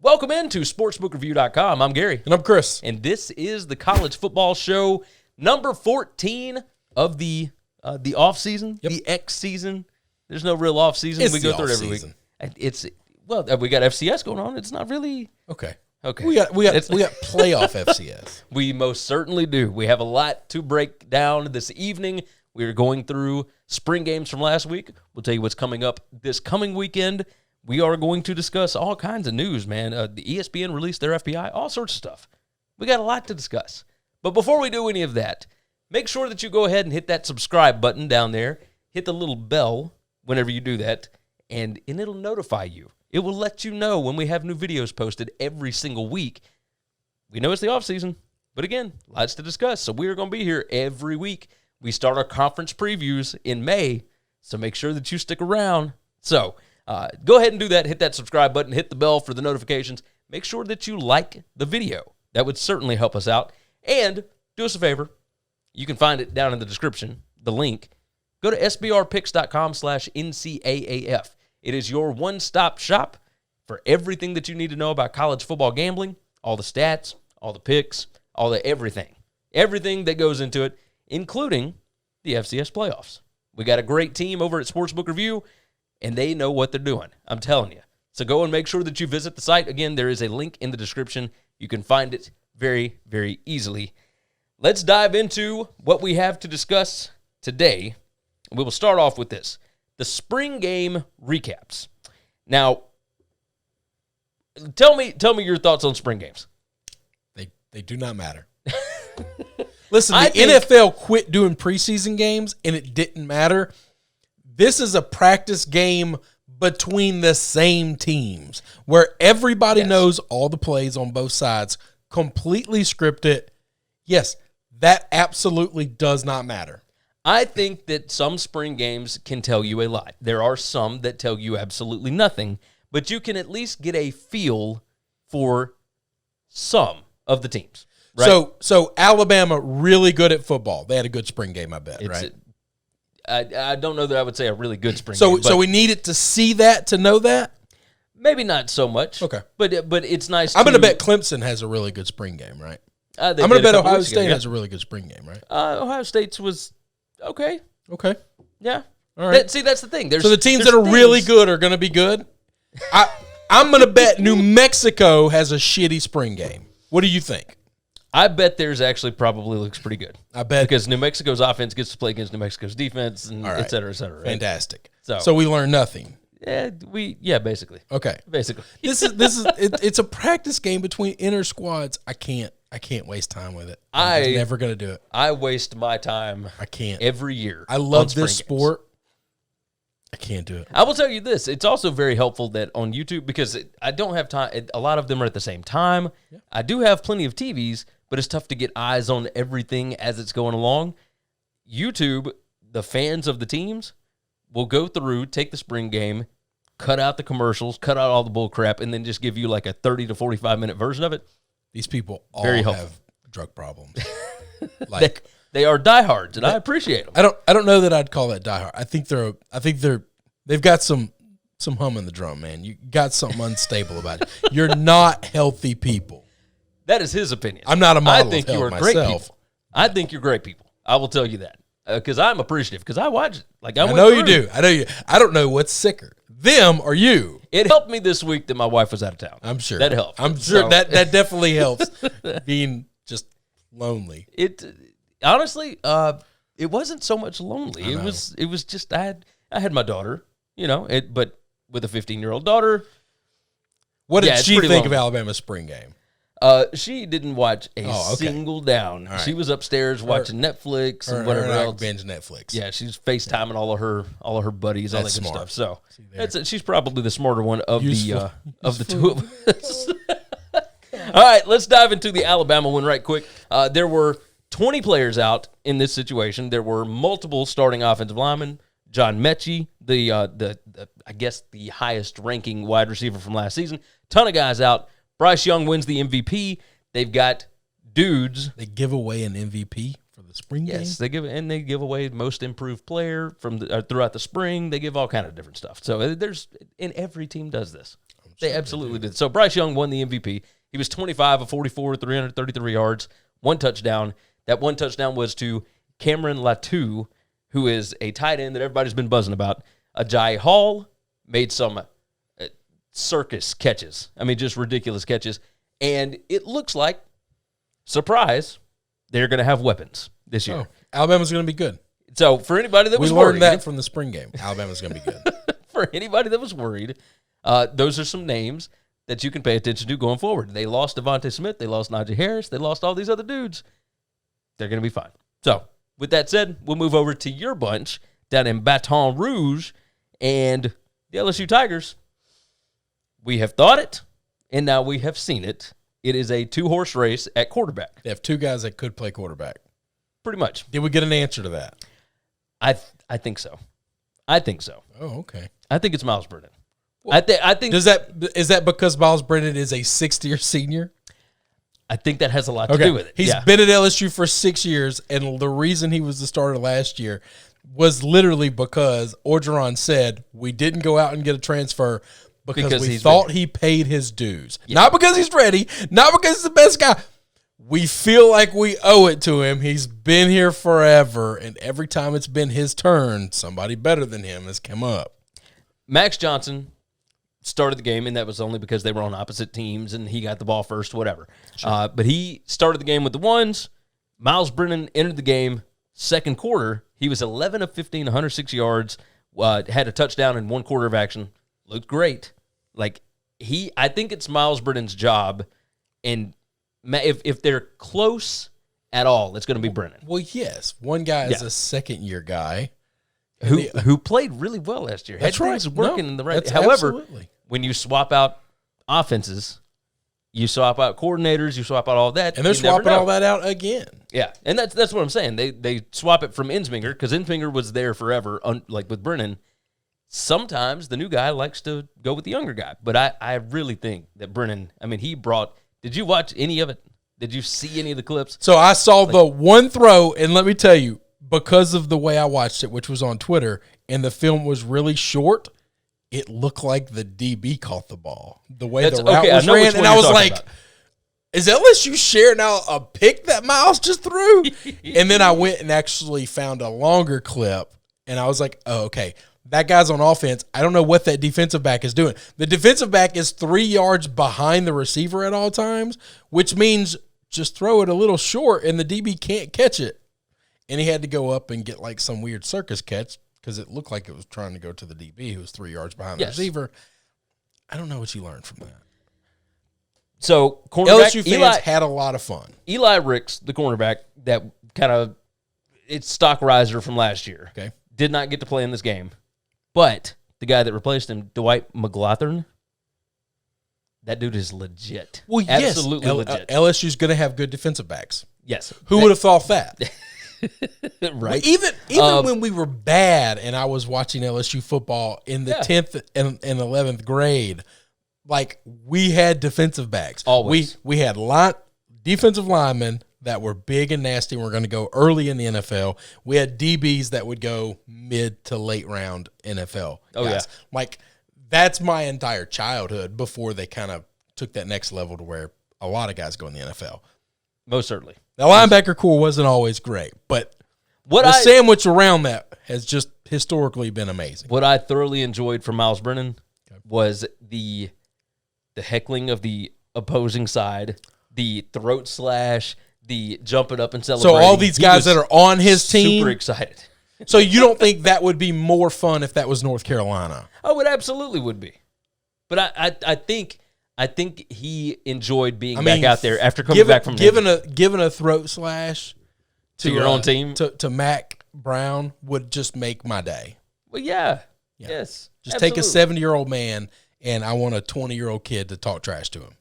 Welcome into sportsbookreview.com. I'm Gary. And I'm Chris. And this is the college football show number 14 of the off season, the X season. There's no real off season. It's we go through it every week. We got FCS going on. It's not really okay. We got playoff FCS. We most certainly do. We have a lot to break down this evening. We are going through spring games from last week. We'll tell you what's coming up this coming weekend. We are going to discuss all kinds of news, man. The ESPN released their FPI, all sorts of stuff. We got a lot to discuss. But before we do any of that, make sure that you go ahead and hit that subscribe button down there. Hit the little bell whenever you do that, and it'll notify you. It will let you know when we have new videos posted every single week. We know it's the off season, but again, lots to discuss. So we are going to be here every week. We start our conference previews in May, so make sure that you stick around. So go ahead and do that. Hit that subscribe button. Hit the bell for the notifications. Make sure that you like the video. That would certainly help us out. And do us a favor. You can find it down in the description, the link. Go to sbrpicks.com/NCAAF. It is your one-stop shop for everything that you need to know about college football gambling, all the stats, all the picks, all the everything. Everything that goes into it, including the FCS playoffs. We got a great team over at Sportsbook Review, and they know what they're doing. I'm telling you. So go and make sure that you visit the site. Again, there is a link in the description. You can find it very, very easily. Let's dive into what we have to discuss today. We will start off with this. The spring game recaps. Now, tell me your thoughts on spring games. They do not matter. Listen, the NFL quit doing preseason games, and it didn't matter. This is a practice game between the same teams where everybody knows all the plays on both sides, completely scripted. Yes, that absolutely does not matter. I think that some spring games can tell you a lot. There are some that tell you absolutely nothing, but you can at least get a feel for some of the teams. Right? So Alabama, really good at football. They had a good spring game, I bet, right? I don't know that I would say a really good spring game. So we needed to see that to know that? Maybe not so much. Okay. But it's nice I'm going to bet Clemson has a really good spring game, right? I'm going to bet Ohio State has a really good spring game, right? Ohio State's was okay. Okay. Yeah. All right. That's the thing. So the teams that are really good are going to be good? I'm going to bet New Mexico has a shitty spring game. What do you think? I bet theirs actually probably looks pretty good. I bet. Because New Mexico's offense gets to play against New Mexico's defense, and et cetera, et cetera. Right? Fantastic. So we learn nothing. Yeah, basically. Okay. Basically. It's a practice game between inner squads. I can't waste time with it. I'm never going to do it. I waste my time. I can't. Every year. I love this sport. I can't do it. I will tell you this. It's also very helpful that on YouTube, because I don't have time. A lot of them are at the same time. Yeah. I do have plenty of TVs, but it's tough to get eyes on everything as it's going along. YouTube, the fans of the teams, will go through, take the spring game, cut out the commercials, cut out all the bull crap, and then just give you like a 30 to 45-minute version of it. These people all have drug problems. They are diehards, and I appreciate them. I don't know that I'd call that diehard. I think they've got some hum in the drum, man. You got something unstable about it. You're not healthy people. That is his opinion. I'm not a model I think of you are myself. great people. I think you're great people. I will tell you that because I'm appreciative because I watch it. Like I know you do. I know you. I don't know what's sicker, them or you. It helped me this week that my wife was out of town. I'm sure that helped. I'm sure that definitely helps. Being just lonely. It honestly, it wasn't so much lonely. It was just I had my daughter, but with a 15-year-old daughter. What did she think of Alabama's spring game? She didn't watch a single down. Right. She was upstairs watching Netflix and whatever else. Binge Netflix. Yeah, she's FaceTiming all of her buddies, all that good stuff. So she's probably the smarter one of the two of us. All right, let's dive into the Alabama one right quick. There were 20 players out in this situation. There were multiple starting offensive linemen. John Mechie, the I guess the highest ranking wide receiver from last season. Ton of guys out. Bryce Young wins the MVP. They've got dudes. They give away an MVP for the spring game? Yes, they give away most improved player from throughout the spring. They give all kind of different stuff. So every team does this. They absolutely did. So Bryce Young won the MVP. He was 25 of 44, 333 yards, 1 touchdown. That 1 touchdown was to Cameron Latu, who is a tight end that everybody's been buzzing about. Ajayi Hall made some circus catches. I mean, just ridiculous catches. And it looks like, surprise, they're going to have weapons this year. Oh, Alabama's going to be good. So for anybody that was worried. We learned that from the spring game. Alabama's going to be good. For anybody that was worried, those are some names that you can pay attention to going forward. They lost Devontae Smith. They lost Najee Harris. They lost all these other dudes. They're going to be fine. So with that said, we'll move over to your bunch down in Baton Rouge and the LSU Tigers. We have thought it, and now we have seen it. It is a 2-horse race at quarterback. They have 2 guys that could play quarterback. Pretty much. Did we get an answer to that? I think so. I think so. Oh, okay. I think it's Miles Brennan. Well, I think is that because Miles Brennan is a 6th-year senior? I think that has a lot to do with it. He's been at LSU for 6 years, and the reason he was the starter last year was literally because Orgeron said we didn't go out and get a transfer because we thought he paid his dues. Yeah. Not because he's ready, not because he's the best guy. We feel like we owe it to him. He's been here forever, and every time it's been his turn, somebody better than him has come up. Max Johnson started the game, and that was only because they were on opposite teams, and he got the ball first, whatever. Sure. But he started the game with the ones. Miles Brennan entered the game second quarter. He was 11 of 15, 106 yards, had a touchdown in 1 quarter of action. Looked great. I think it's Miles Brennan's job, and if they're close at all, it's going to be Brennan. Well, yes. One guy is a second-year guy. Who played really well last year. That's right. Working in the right. However, when you swap out offenses, you swap out coordinators, you swap out all that, and they're swapping all that out again. Yeah, and that's what I'm saying. They swap it from Insminger because Insminger was there forever, like with Brennan. Sometimes the new guy likes to go with the younger guy, but I really think that Brennan. I mean, he brought. Did you watch any of it? Did you see any of the clips? So I saw the one throw, and let me tell you, because of the way I watched it, which was on Twitter, and the film was really short, it looked like the DB caught the ball. The way the route was ran, and I was like, is LSU sharing out a pick that Miles just threw? And then I went and actually found a longer clip, and I was like, oh, okay, that guy's on offense. I don't know what that defensive back is doing. The defensive back is 3 yards behind the receiver at all times, which means just throw it a little short, and the DB can't catch it. And he had to go up and get like some weird circus catch because it looked like it was trying to go to the DB who was 3 yards behind the receiver. I don't know what you learned from that. So, cornerback, LSU fans had a lot of fun. Eli Ricks, the cornerback, that kind of it's stock riser from last year, did not get to play in this game. But the guy that replaced him, Dwight McGlothern, that dude is legit. Well, absolutely legit. LSU's going to have good defensive backs. Yes. Who would have thought that? Right. Even when we were bad and I was watching LSU football in the 10th and 11th grade, like we had defensive backs. Always. We had defensive linemen that were big and nasty and were going to go early in the NFL. We had DBs that would go mid to late round NFL guys. Oh, yeah. Like that's my entire childhood before they kind of took that next level to where a lot of guys go in the NFL. Most certainly. The linebacker core wasn't always great, but the sandwich around that has just historically been amazing. What I thoroughly enjoyed from Miles Brennan was the heckling of the opposing side, the throat slash, the jumping up and celebrating. So all these guys that are on his team, super excited. So you don't think that would be more fun if that was North Carolina? Oh, it absolutely would be. But I think he enjoyed being back out there after coming back from giving a throat slash to your own team to Mac Brown would just make my day. Well, yeah. Yes. Just take a 70-year-old man and I want a 20-year-old kid to talk trash to him.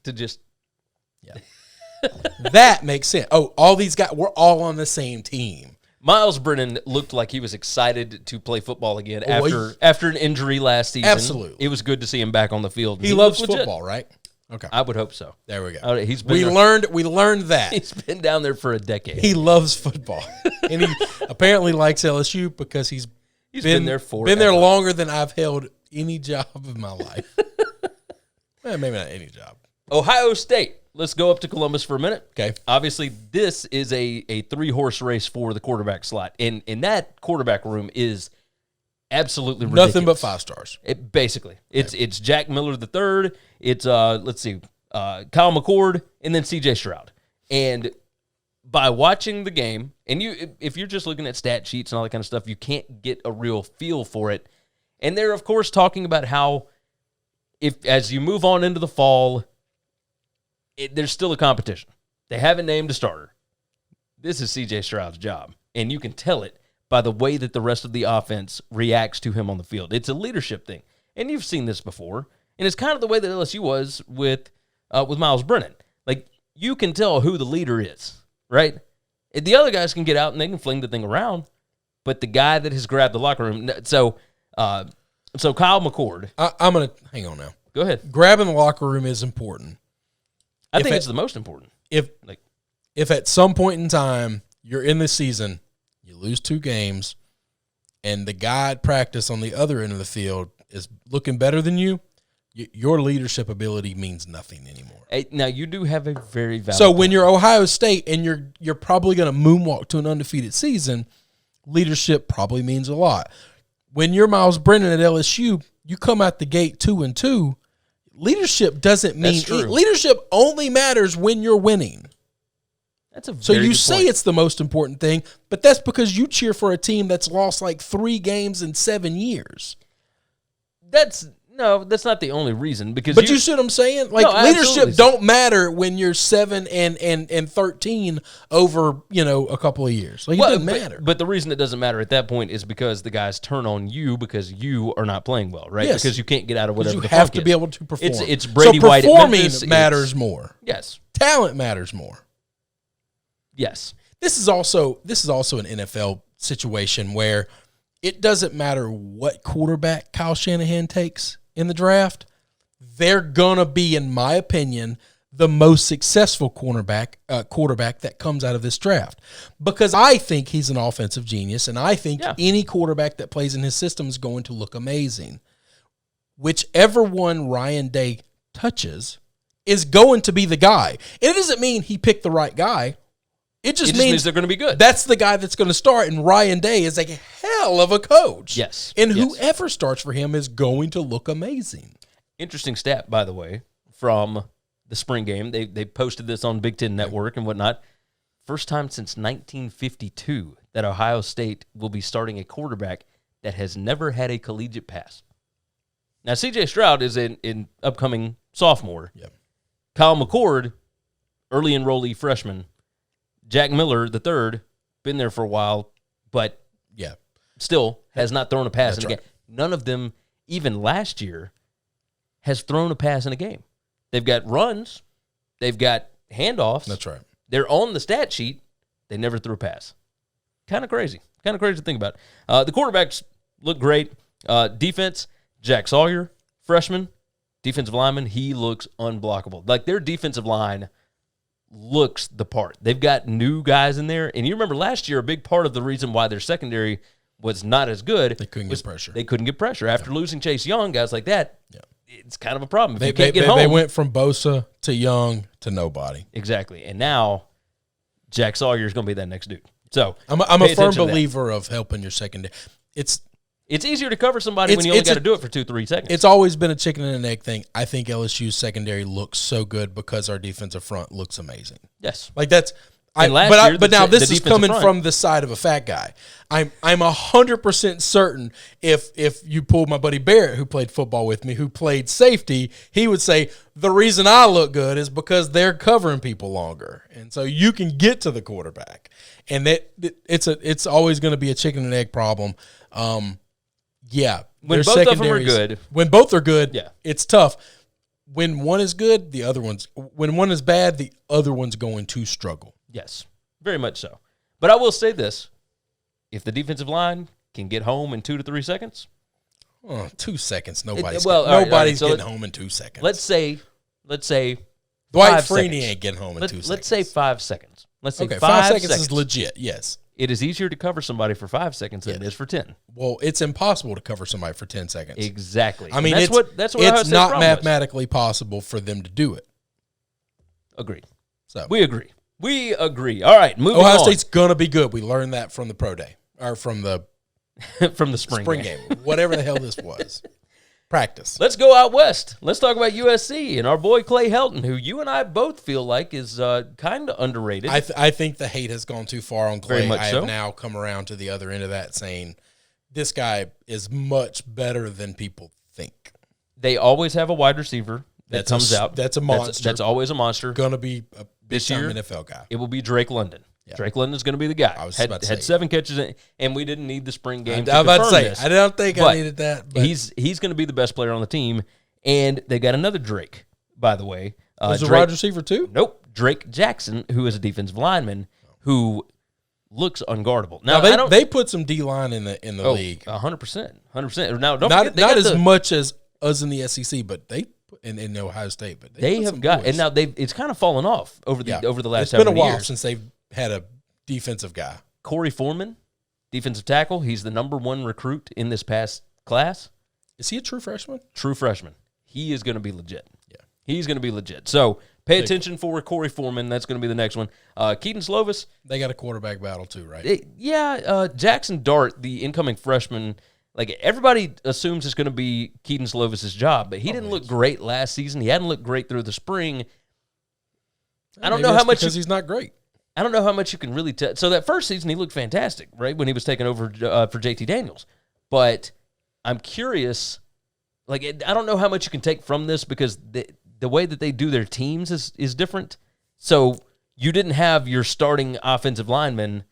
That makes sense. Oh, all these guys, we're all on the same team. Miles Brennan looked like he was excited to play football again after an injury last season. Absolutely. It was good to see him back on the field. He loves football, right? Okay. I would hope so. There we go. We learned that. He's been down there for a decade. He loves football. And he apparently likes LSU because he's been there longer than I've held any job in my life. Maybe not any job. Ohio State. Let's go up to Columbus for a minute. Okay. Obviously, this is a 3-horse race for the quarterback slot. And that quarterback room is absolutely ridiculous. Nothing but 5 stars. Basically. It's Jack Miller III. It's, Kyle McCord, and then C.J. Stroud. And by watching the game, and if you're just looking at stat sheets and all that kind of stuff, you can't get a real feel for it. And they're, of course, talking about how as you move on into the fall, there's still a competition. They haven't named a starter. This is C.J. Stroud's job, and you can tell it by the way that the rest of the offense reacts to him on the field. It's a leadership thing, and you've seen this before, and it's kind of the way that LSU was with Miles Brennan. Like, you can tell who the leader is, right? The other guys can get out and they can fling the thing around, but the guy that has grabbed the locker room. So Kyle McCord. I'm going to hang on now. Go ahead. Grabbing the locker room is important. I think it's the most important. If at some point in time you're in the season, you lose 2 games, and the guy at practice on the other end of the field is looking better than you, your leadership ability means nothing anymore. Now, you do have a very valid So point. when you're Ohio State and you're probably going to moonwalk to an undefeated season, leadership probably means a lot. When you're Miles Brennan at LSU, you come out the gate 2-2. Leadership doesn't mean leadership only matters when you're winning. That's a very so you good say point. It's the most important thing, but that's because you cheer for a team that's lost like 3 games in 7 years. That's not the only reason. But you see what I'm saying? Like, leadership don't matter when you're 7 and 13 over a couple of years. Like, it doesn't matter. But the reason it doesn't matter at that point is because the guys turn on you because you are not playing well, right? Yes. Because you can't get out of whatever. You have to be able to perform. It's Brady White. Performing matters more. Yes. Talent matters more. Yes. This is also an NFL situation where it doesn't matter what quarterback Kyle Shanahan takes in the draft. They're going to be, in my opinion, the most successful quarterback that comes out of this draft. Because I think he's an offensive genius, and I think any quarterback that plays in his system is going to look amazing. Whichever one Ryan Day touches is going to be the guy. And it doesn't mean he picked the right guy. It just means they're going to be good. That's the guy that's going to start, and Ryan Day is a hell of a coach. Yes. And whoever starts for him is going to look amazing. Interesting stat, by the way, from the spring game. They posted this on Big Ten Network and whatnot. First time since 1952 that Ohio State will be starting a quarterback that has never had a collegiate pass. Now, C.J. Stroud is an upcoming sophomore. Yep. Kyle McCord, early enrollee freshman. Jack Miller III, been there for a while, but still has not thrown a pass in a game. None of them, even last year, has thrown a pass in a game. They've got runs. They've got handoffs. That's right. They're on the stat sheet. They never threw a pass. Kind of crazy. Kind of crazy to think about. The quarterbacks look great. Defense, Jack Sawyer, freshman. Defensive lineman, he looks unblockable. Like, their defensive line looks the part. They've got new guys in there. And you remember last year, a big part of the reason why their secondary was not as good. They couldn't get pressure. They couldn't get pressure. After losing Chase Young, guys like that, it's kind of a problem. If they, you can't get home. They home. went from Bosa to Young to nobody. Exactly. And now Jack Sawyer is going to be that next dude. So I'm a firm believer of helping your secondary. It's easier to cover somebody when you only got to do it for 2-3 seconds. It's always been a chicken and an egg thing. I think LSU's secondary looks so good because our defensive front looks amazing. Yes. Like that's but now this is coming from the side of a fat guy. I'm 100% certain if you pulled my buddy Barrett, who played football with me, who played safety, he would say the reason I look good is because they're covering people longer, and so you can get to the quarterback. And it's always going to be a chicken and egg problem. When both of them are good, when both are good, it's tough. When one is good, when one is bad, the other one's going to struggle. Yes, very much so. But I will say this. If the defensive line can get home in 2 to 3 seconds. 2 seconds. Nobody's getting home in 2 seconds. Let's say Dwight Freeney ain't getting home in 2 seconds. Let's say 5 seconds. Let's say 5 seconds is legit, yes. it is easier to cover somebody for 5 seconds than it is for 10. Well, it's impossible to cover somebody for 10 seconds. Exactly. I mean, that's what it's not mathematically possible for them to do it. Agreed. So we agree. We agree. All right, moving Ohio on. State's gonna be good. We learned that from the pro day or from the from the spring game. Whatever the hell this was. Practice. Let's go out west. Let's talk about USC and our boy Clay Helton, who you and I both feel like is kind of underrated. I think the hate has gone too far on Clay. Very much I so. have now come around to the other end of that, saying this guy is much better than people think. They always have a wide receiver that comes out. That's a monster. That's always a monster. Going to be a This big-time year, NFL guy. It will be Drake London. Yeah. Drake London is going to be the guy. I was had about to say. 7 catches, and we didn't need the spring game. I was about to say, I don't think I needed that. But he's going to be the best player on the team, and they got another Drake, by the way. Was a wide receiver too? Nope, Drake Jackson, who is a defensive lineman who looks unguardable. Now they put some D line in the league. 100%. Now don't not forget, not as much as us in the SEC, but they in Ohio State, but they have got boys. And now it's kind of fallen off over the last. It's been a while years. since they've had a defensive guy. Corey Foreman, defensive tackle. He's the #1 recruit in this past class. Is he a true freshman? True freshman. He is going to be legit. Yeah, he's going to be legit. So pay attention for Corey Foreman. That's going to be the next one. Keaton Slovis. They got a quarterback battle too, right? Jackson Dart, the incoming freshman. Like, everybody assumes it's going to be Keaton Slovis' job, but he didn't look great last season. He hadn't looked great through the spring. I don't know how much because he's not great. I don't know how much you can really tell. So that first season, he looked fantastic, right, when he was taking over for JT Daniels. But I'm curious, like, I don't know how much you can take from this because the way that they do their teams is different. So you didn't have your starting offensive linemen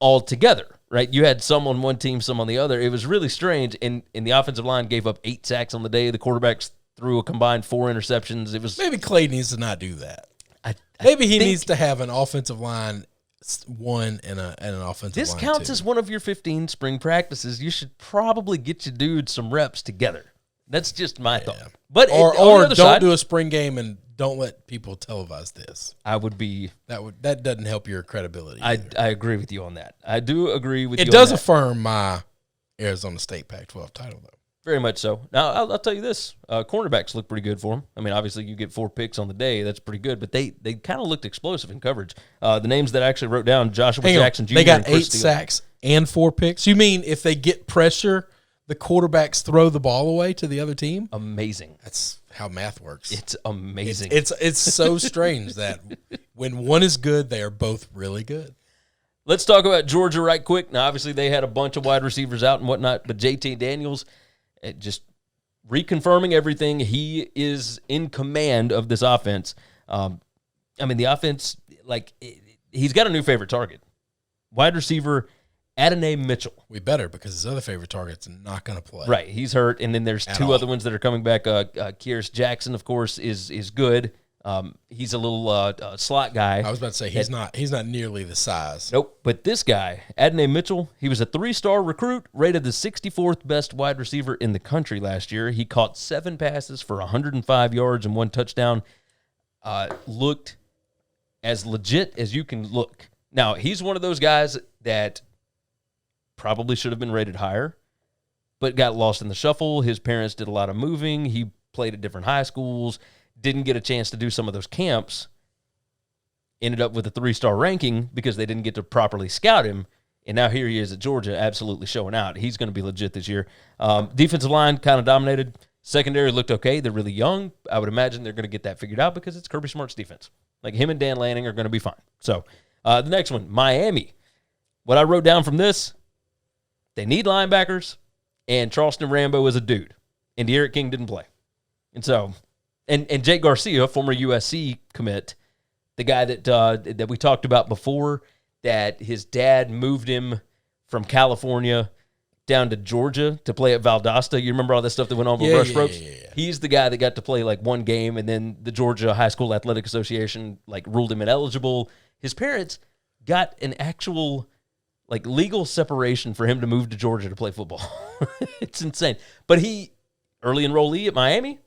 all together, right? You had some on one team, some on the other. It was really strange, and the offensive line gave up 8 sacks on the day. The quarterbacks threw a combined 4 interceptions. It was maybe Clay needs to not do that. Maybe he needs to have an offensive line 1 and an offensive line 2. This counts as one of your 15 spring practices. You should probably get your dudes some reps together. That's just my thought. But or don't do a spring game and don't let people televise this. I would be that doesn't help your credibility. I agree with you on that. I do agree with you. It does affirm my Arizona State Pac-12 title, though. Very much so. Now, I'll tell you this. Cornerbacks look pretty good for them. I mean, obviously, you get 4 picks on the day. That's pretty good. But they kind of looked explosive in coverage. The names that I actually wrote down, Joshua Jackson Jr. They got 8 sacks and 4 picks. You mean if they get pressure, the quarterbacks throw the ball away to the other team? Amazing. That's how math works. It's amazing. It's so strange that when one is good, they are both really good. Let's talk about Georgia right quick. Now, obviously, they had a bunch of wide receivers out and whatnot, but JT Daniels, just reconfirming everything. He is in command of this offense. I mean, the offense, like, he's got a new favorite target. Wide receiver Adonai Mitchell. We better, because his other favorite target's not going to play. Right, he's hurt, and then there's 2 other ones that are coming back. Kyrus Jackson, of course, is good. He's a little slot guy. I was about to say he's not nearly the size. Nope. But this guy, Adonai Mitchell, he was a 3-star recruit, rated the 64th best wide receiver in the country last year. He caught 7 passes for 105 yards and 1 touchdown. Looked as legit as you can look. Now, he's one of those guys that probably should have been rated higher, but got lost in the shuffle. His parents did a lot of moving. He played at different high schools. Didn't get a chance to do some of those camps, ended up with a 3-star ranking because they didn't get to properly scout him, and now here he is at Georgia absolutely showing out. He's going to be legit this year. Defensive line kind of dominated. Secondary looked okay. They're really young. I would imagine they're going to get that figured out because it's Kirby Smart's defense. Like, him and Dan Lanning are going to be fine. So, the next one, Miami. What I wrote down from this, they need linebackers, and Charleston Rambo is a dude, and De'Aaron King didn't play. And so... And Jake Garcia, former USC commit, the guy that we talked about before, that his dad moved him from California down to Georgia to play at Valdosta. You remember all that stuff that went on with Rush Ropes? Yeah. He's the guy that got to play like 1 game, and then the Georgia High School Athletic Association like ruled him ineligible. His parents got an actual like legal separation for him to move to Georgia to play football. It's insane. But he, early enrollee at Miami.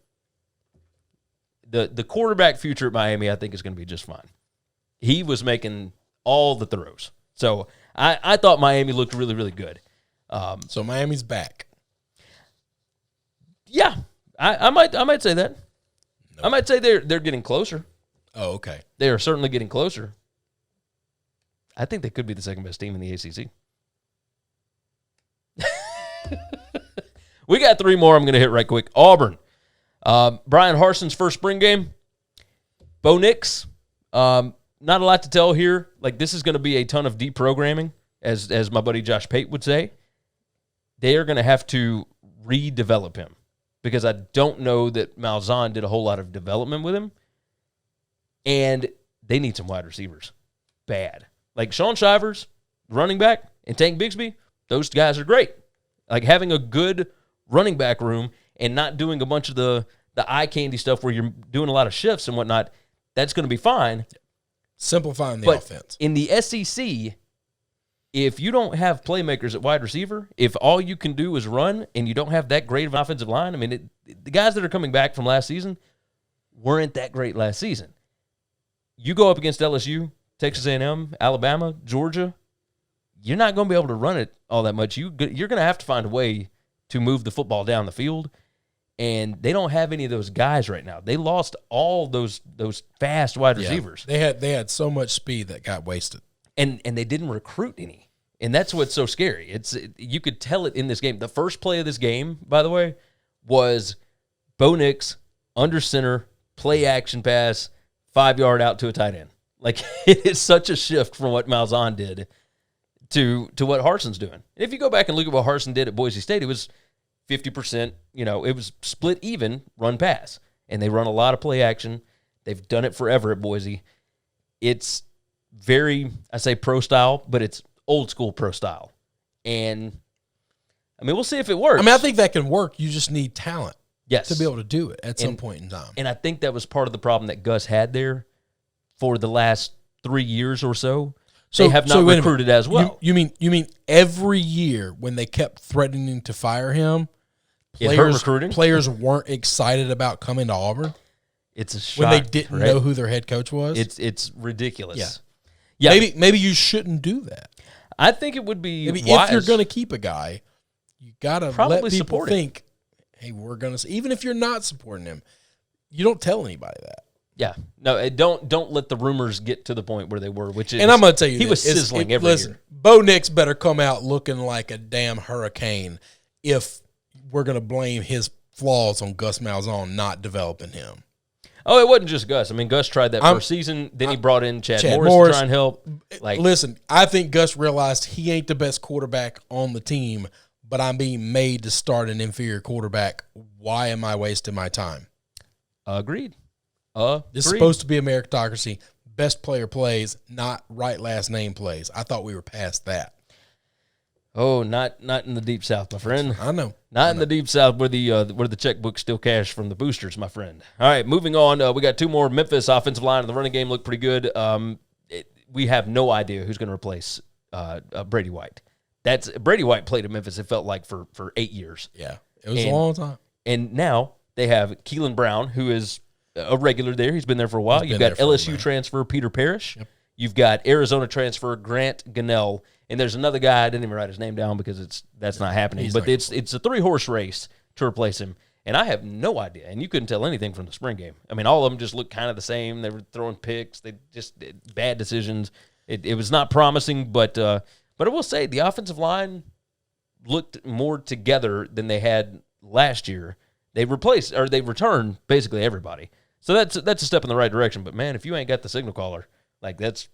The quarterback future at Miami, I think, is going to be just fine. He was making all the throws. So I thought Miami looked really, really good. So Miami's back. Yeah, I might say that. Nope. I might say they're getting closer. Oh, okay. They are certainly getting closer. I think they could be the second best team in the ACC. We got 3 more I'm going to hit right quick. Auburn. Brian Harson's first spring game. Bo Nix. Not a lot to tell here. Like, this is going to be a ton of deprogramming, as my buddy Josh Pate would say. They are going to have to redevelop him because I don't know that Malzahn did a whole lot of development with him. And they need some wide receivers. Bad. Like Sean Shivers, running back, and Tank Bigsby, those guys are great. Like having a good running back room and not doing a bunch of the eye candy stuff where you're doing a lot of shifts and whatnot, that's going to be fine. Simplifying the offense. In the SEC, if you don't have playmakers at wide receiver, if all you can do is run and you don't have that great of an offensive line, I mean, the guys that are coming back from last season weren't that great last season. You go up against LSU, Texas A&M, Alabama, Georgia, you're not going to be able to run it all that much. You're going to have to find a way to move the football down the field, and they don't have any of those guys right now. They lost all those fast wide receivers. They had so much speed that got wasted. And they didn't recruit any. And that's what's so scary. You could tell it in this game. The first play of this game, by the way, was Bo Nix, under center, play action pass, 5-yard out to a tight end. Like, it is such a shift from what Malzahn did to what Harson's doing. And if you go back and look at what Harson did at Boise State, it was 50%, it was split even run pass. And they run a lot of play action. They've done it forever at Boise. It's very, I say pro style, but it's old school pro style. And, I mean, we'll see if it works. I mean, I think that can work. You just need talent to be able to do it at some point in time. And I think that was part of the problem that Gus had there for the last 3 years or so. They have not recruited as well. You mean every year when they kept threatening to fire him, players weren't excited about coming to Auburn? It's a shock. When they didn't know who their head coach was? It's ridiculous. Yeah. Maybe you shouldn't do that. I think it would be maybe wise. If you're going to keep a guy, you got to let people think, hey, we're going to – even if you're not supporting him, you don't tell anybody that. Yeah. No, don't let the rumors get to the point where they were, which is – and I'm going to tell you he was sizzling every year. Bo Nix better come out looking like a damn hurricane if we're going to blame his flaws on Gus Malzahn not developing him. Oh, it wasn't just Gus. I mean, Gus tried that first season. Then he brought in Chad Morris to try and help. Listen, I think Gus realized he ain't the best quarterback on the team, but I'm being made to start an inferior quarterback. Why am I wasting my time? Agreed. This is supposed to be a meritocracy. Best player plays, not right last name plays. I thought we were past that. Oh, not in the Deep South, my friend. I know. Not in the Deep South where the checkbook still cash from the boosters, my friend. All right, moving on. We got 2 more. Memphis offensive line and the running game look pretty good. We have no idea who's going to replace Brady White. Brady White played at Memphis, it felt like, for 8 years. Yeah, it was a long time. And now they have Keelan Brown, who is a regular there. He's been there for a while. You've got LSU transfer Peter Parrish. Yep. You've got Arizona transfer Grant Gunnell. And there's another guy, I didn't even write his name down because that's not happening. But it's a 3-horse race to replace him. And I have no idea. And you couldn't tell anything from the spring game. I mean, all of them just looked kind of the same. They were throwing picks. They just bad decisions. It was not promising. But I will say the offensive line looked more together than they had last year. They returned basically everybody. So that's a step in the right direction. But, man, if you ain't got the signal caller, like that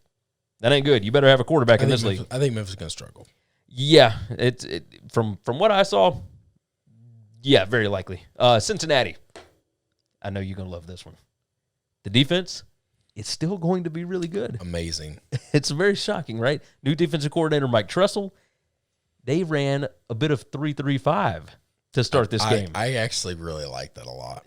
ain't good. You better have a quarterback in this league. I think Memphis is going to struggle. Yeah, from what I saw, yeah, very likely. Cincinnati. I know you're going to love this one. The defense, it's still going to be really good. Amazing. It's very shocking, right? New defensive coordinator Mike Tressel. They ran a bit of 3-3-5 to start this game. I actually really like that a lot.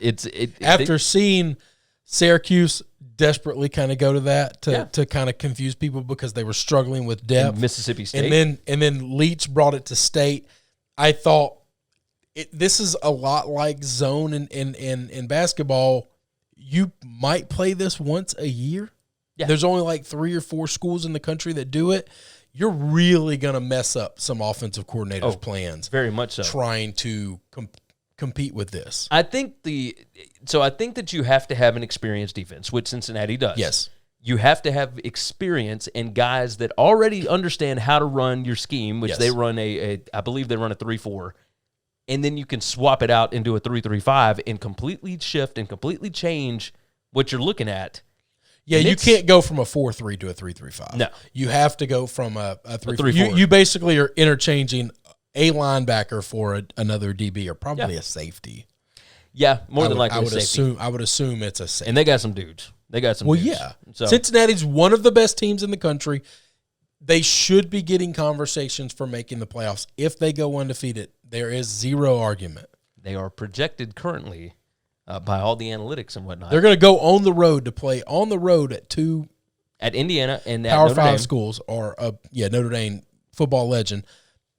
After seeing Syracuse desperately kind of go to that to kind of confuse people because they were struggling with depth. And Mississippi State. And then Leach brought it to State. I thought this is a lot like zone in basketball. You might play this once a year. Yeah. There's only like 3 or 4 schools in the country that do it. you're really going to mess up some offensive coordinators' plans. Very much so. Trying to compete with this. I think that you have to have an experienced defense, which Cincinnati does. Yes. You have to have experience and guys that already understand how to run your scheme, which they run I believe they run a 3-4, and then you can swap it out into a 3-3-5 and completely shift and completely change what you're looking at. Yeah, you can't go from a 4-3 to a 3-3-5. No. You have to go from a 3-4. You basically are interchanging a linebacker for another DB or probably a safety. Yeah, more than likely I would assume it's a safety. And they got some dudes. Well, yeah. So Cincinnati's one of the best teams in the country. They should be getting conversations for making the playoffs. If they go undefeated, there is zero argument. They are projected currently by all the analytics and whatnot. They're going to go on the road to play on the road at Indiana and at Power Notre 5 Dame. schools or Notre Dame football legend.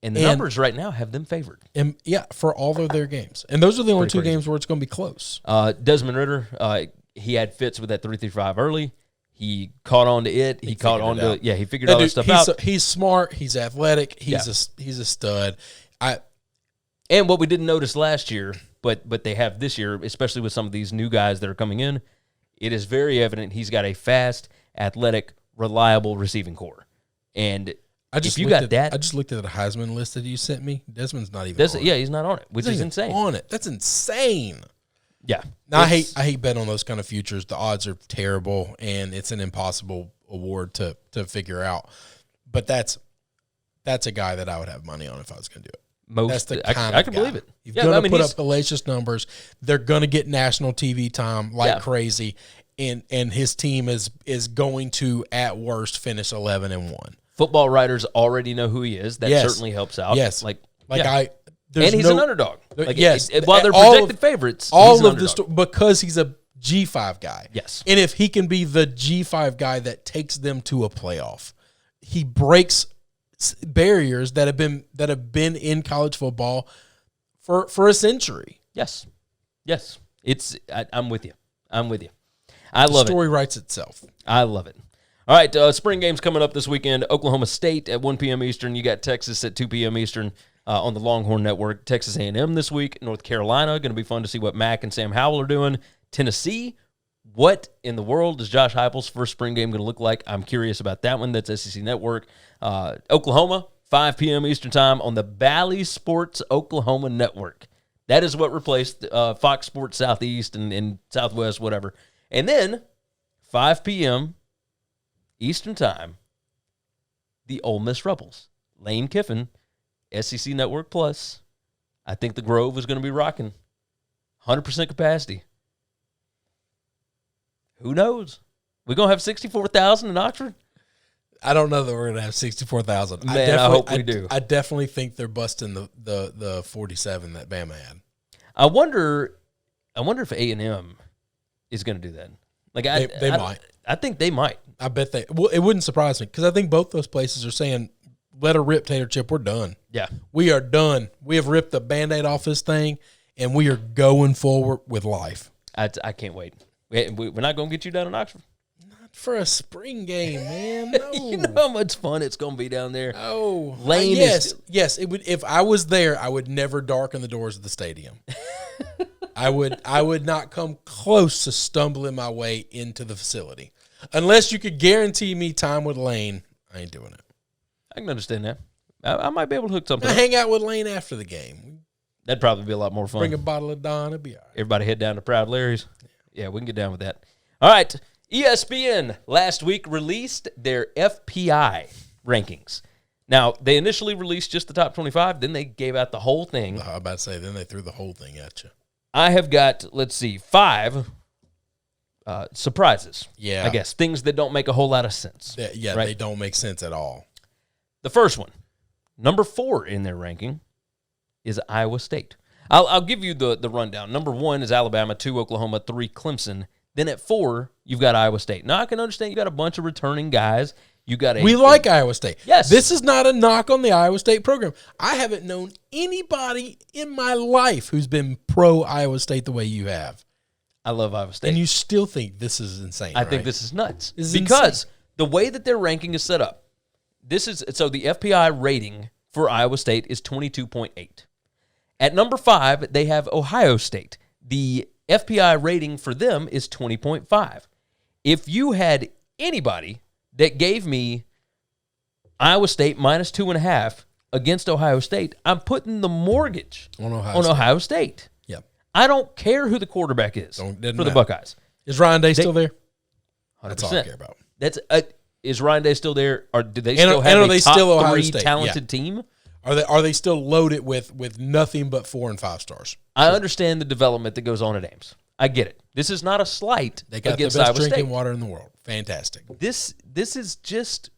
And the numbers right now have them favored. And for all of their games. And those are the only two games where it's going to be close. Desmond Ridder, he had fits with that 3-3-5 early. He caught on to it. He caught on to it. Yeah, he figured all that stuff out. He's smart. He's athletic. He's a stud. And what we didn't notice last year, but they have this year, especially with some of these new guys that are coming in, it is very evident he's got a fast, athletic, reliable receiving core. And if you got that, I just looked at the Heisman list that you sent me. Desmond's not even on it. Yeah, he's not on it, which is insane. On it. That's insane. Yeah. Now, I hate betting on those kind of futures. The odds are terrible, and it's an impossible award to figure out. But that's a guy that I would have money on if I was going to do it. That's the kind I can believe it. You're going to put up hellacious numbers. They're going to get national TV time like crazy, and his team is going to, at worst, finish 11-1. Football writers already know who he is. That certainly helps out. Yes. And he's an underdog. While they're projected favorites, all of this because he's a G5 guy. Yes. And if he can be the G5 guy that takes them to a playoff, he breaks barriers that have been in college football for a century. Yes. I'm with you. I love it. The story writes itself. I love it. All right, spring games coming up this weekend. Oklahoma State at 1 p.m. Eastern. You got Texas at 2 p.m. Eastern on the Longhorn Network. Texas A&M this week. North Carolina, going to be fun to see what Mac and Sam Howell are doing. Tennessee, what in the world is Josh Heupel's first spring game going to look like? I'm curious about that one. That's SEC Network. Oklahoma, 5 p.m. Eastern time on the Bally Sports Oklahoma Network. That is what replaced Fox Sports Southeast and Southwest, whatever. And then 5 p.m. Eastern time, the Ole Miss Rebels. Lane Kiffin, SEC Network Plus. I think the Grove is going to be rocking 100% capacity. Who knows? We're going to have 64,000 in Oxford? I don't know that we're going to have 64,000. Man, I hope we do. I definitely think they're busting the 47 that Bama had. I wonder if A&M is going to do that. Like they might. I think they might. I bet they. Well, it wouldn't surprise me because I think both those places are saying, "Let her rip, Tater Chip. We're done. Yeah, we are done. We have ripped the Band-Aid off this thing, and we are going forward with life." I can't wait. We're not going to get you down in Oxford. Not for a spring game, man. No. You know how much fun it's going to be down there. Oh, Lane. Yes. It would. If I was there, I would never darken the doors of the stadium. I would not come close to stumbling my way into the facility. Unless you could guarantee me time with Lane, I ain't doing it. I can understand that. I might be able to hook something up. Hang out with Lane after the game. That'd probably be a lot more fun. Bring a bottle of Don, it'd be all right. Everybody head down to Proud Larry's. Yeah, we can get down with that. All right, ESPN last week released their FPI rankings. Now, they initially released just the top 25, then they gave out the whole thing. I was about to say, then they threw the whole thing at you. I have got, 5 surprises. Yeah. I guess. Things that don't make a whole lot of sense. Yeah, right? They don't make sense at all. The first one, number 4 in their ranking, is Iowa State. I'll give you the rundown. Number 1 is Alabama, 2 Oklahoma, 3 Clemson. Then at 4, you've got Iowa State. Now, I can understand you got a bunch of returning guys. We like Iowa State. Yes. This is not a knock on the Iowa State program. I haven't known anybody in my life who's been pro Iowa State the way you have. I love Iowa State. And you still think this is insane, I think this is nuts. This is because insane. The way that their ranking is set up, This is so the FPI rating for Iowa State is 22.8. At number 5, they have Ohio State. The FPI rating for them is 20.5. If you had anybody that gave me Iowa State minus 2.5 against Ohio State, I'm putting the mortgage on Ohio State. Yep. I don't care who the quarterback is for the Buckeyes. Is Ryan Day still there? 100%. That's all I care about. Is Ryan Day still there, or do they still have a top 3 talented team? Are they still loaded with nothing but 4 and 5 stars? I understand the development that goes on at Ames. I get it. This is not a slight they got against the best Iowa drinking State. water in the world. Fantastic. This is just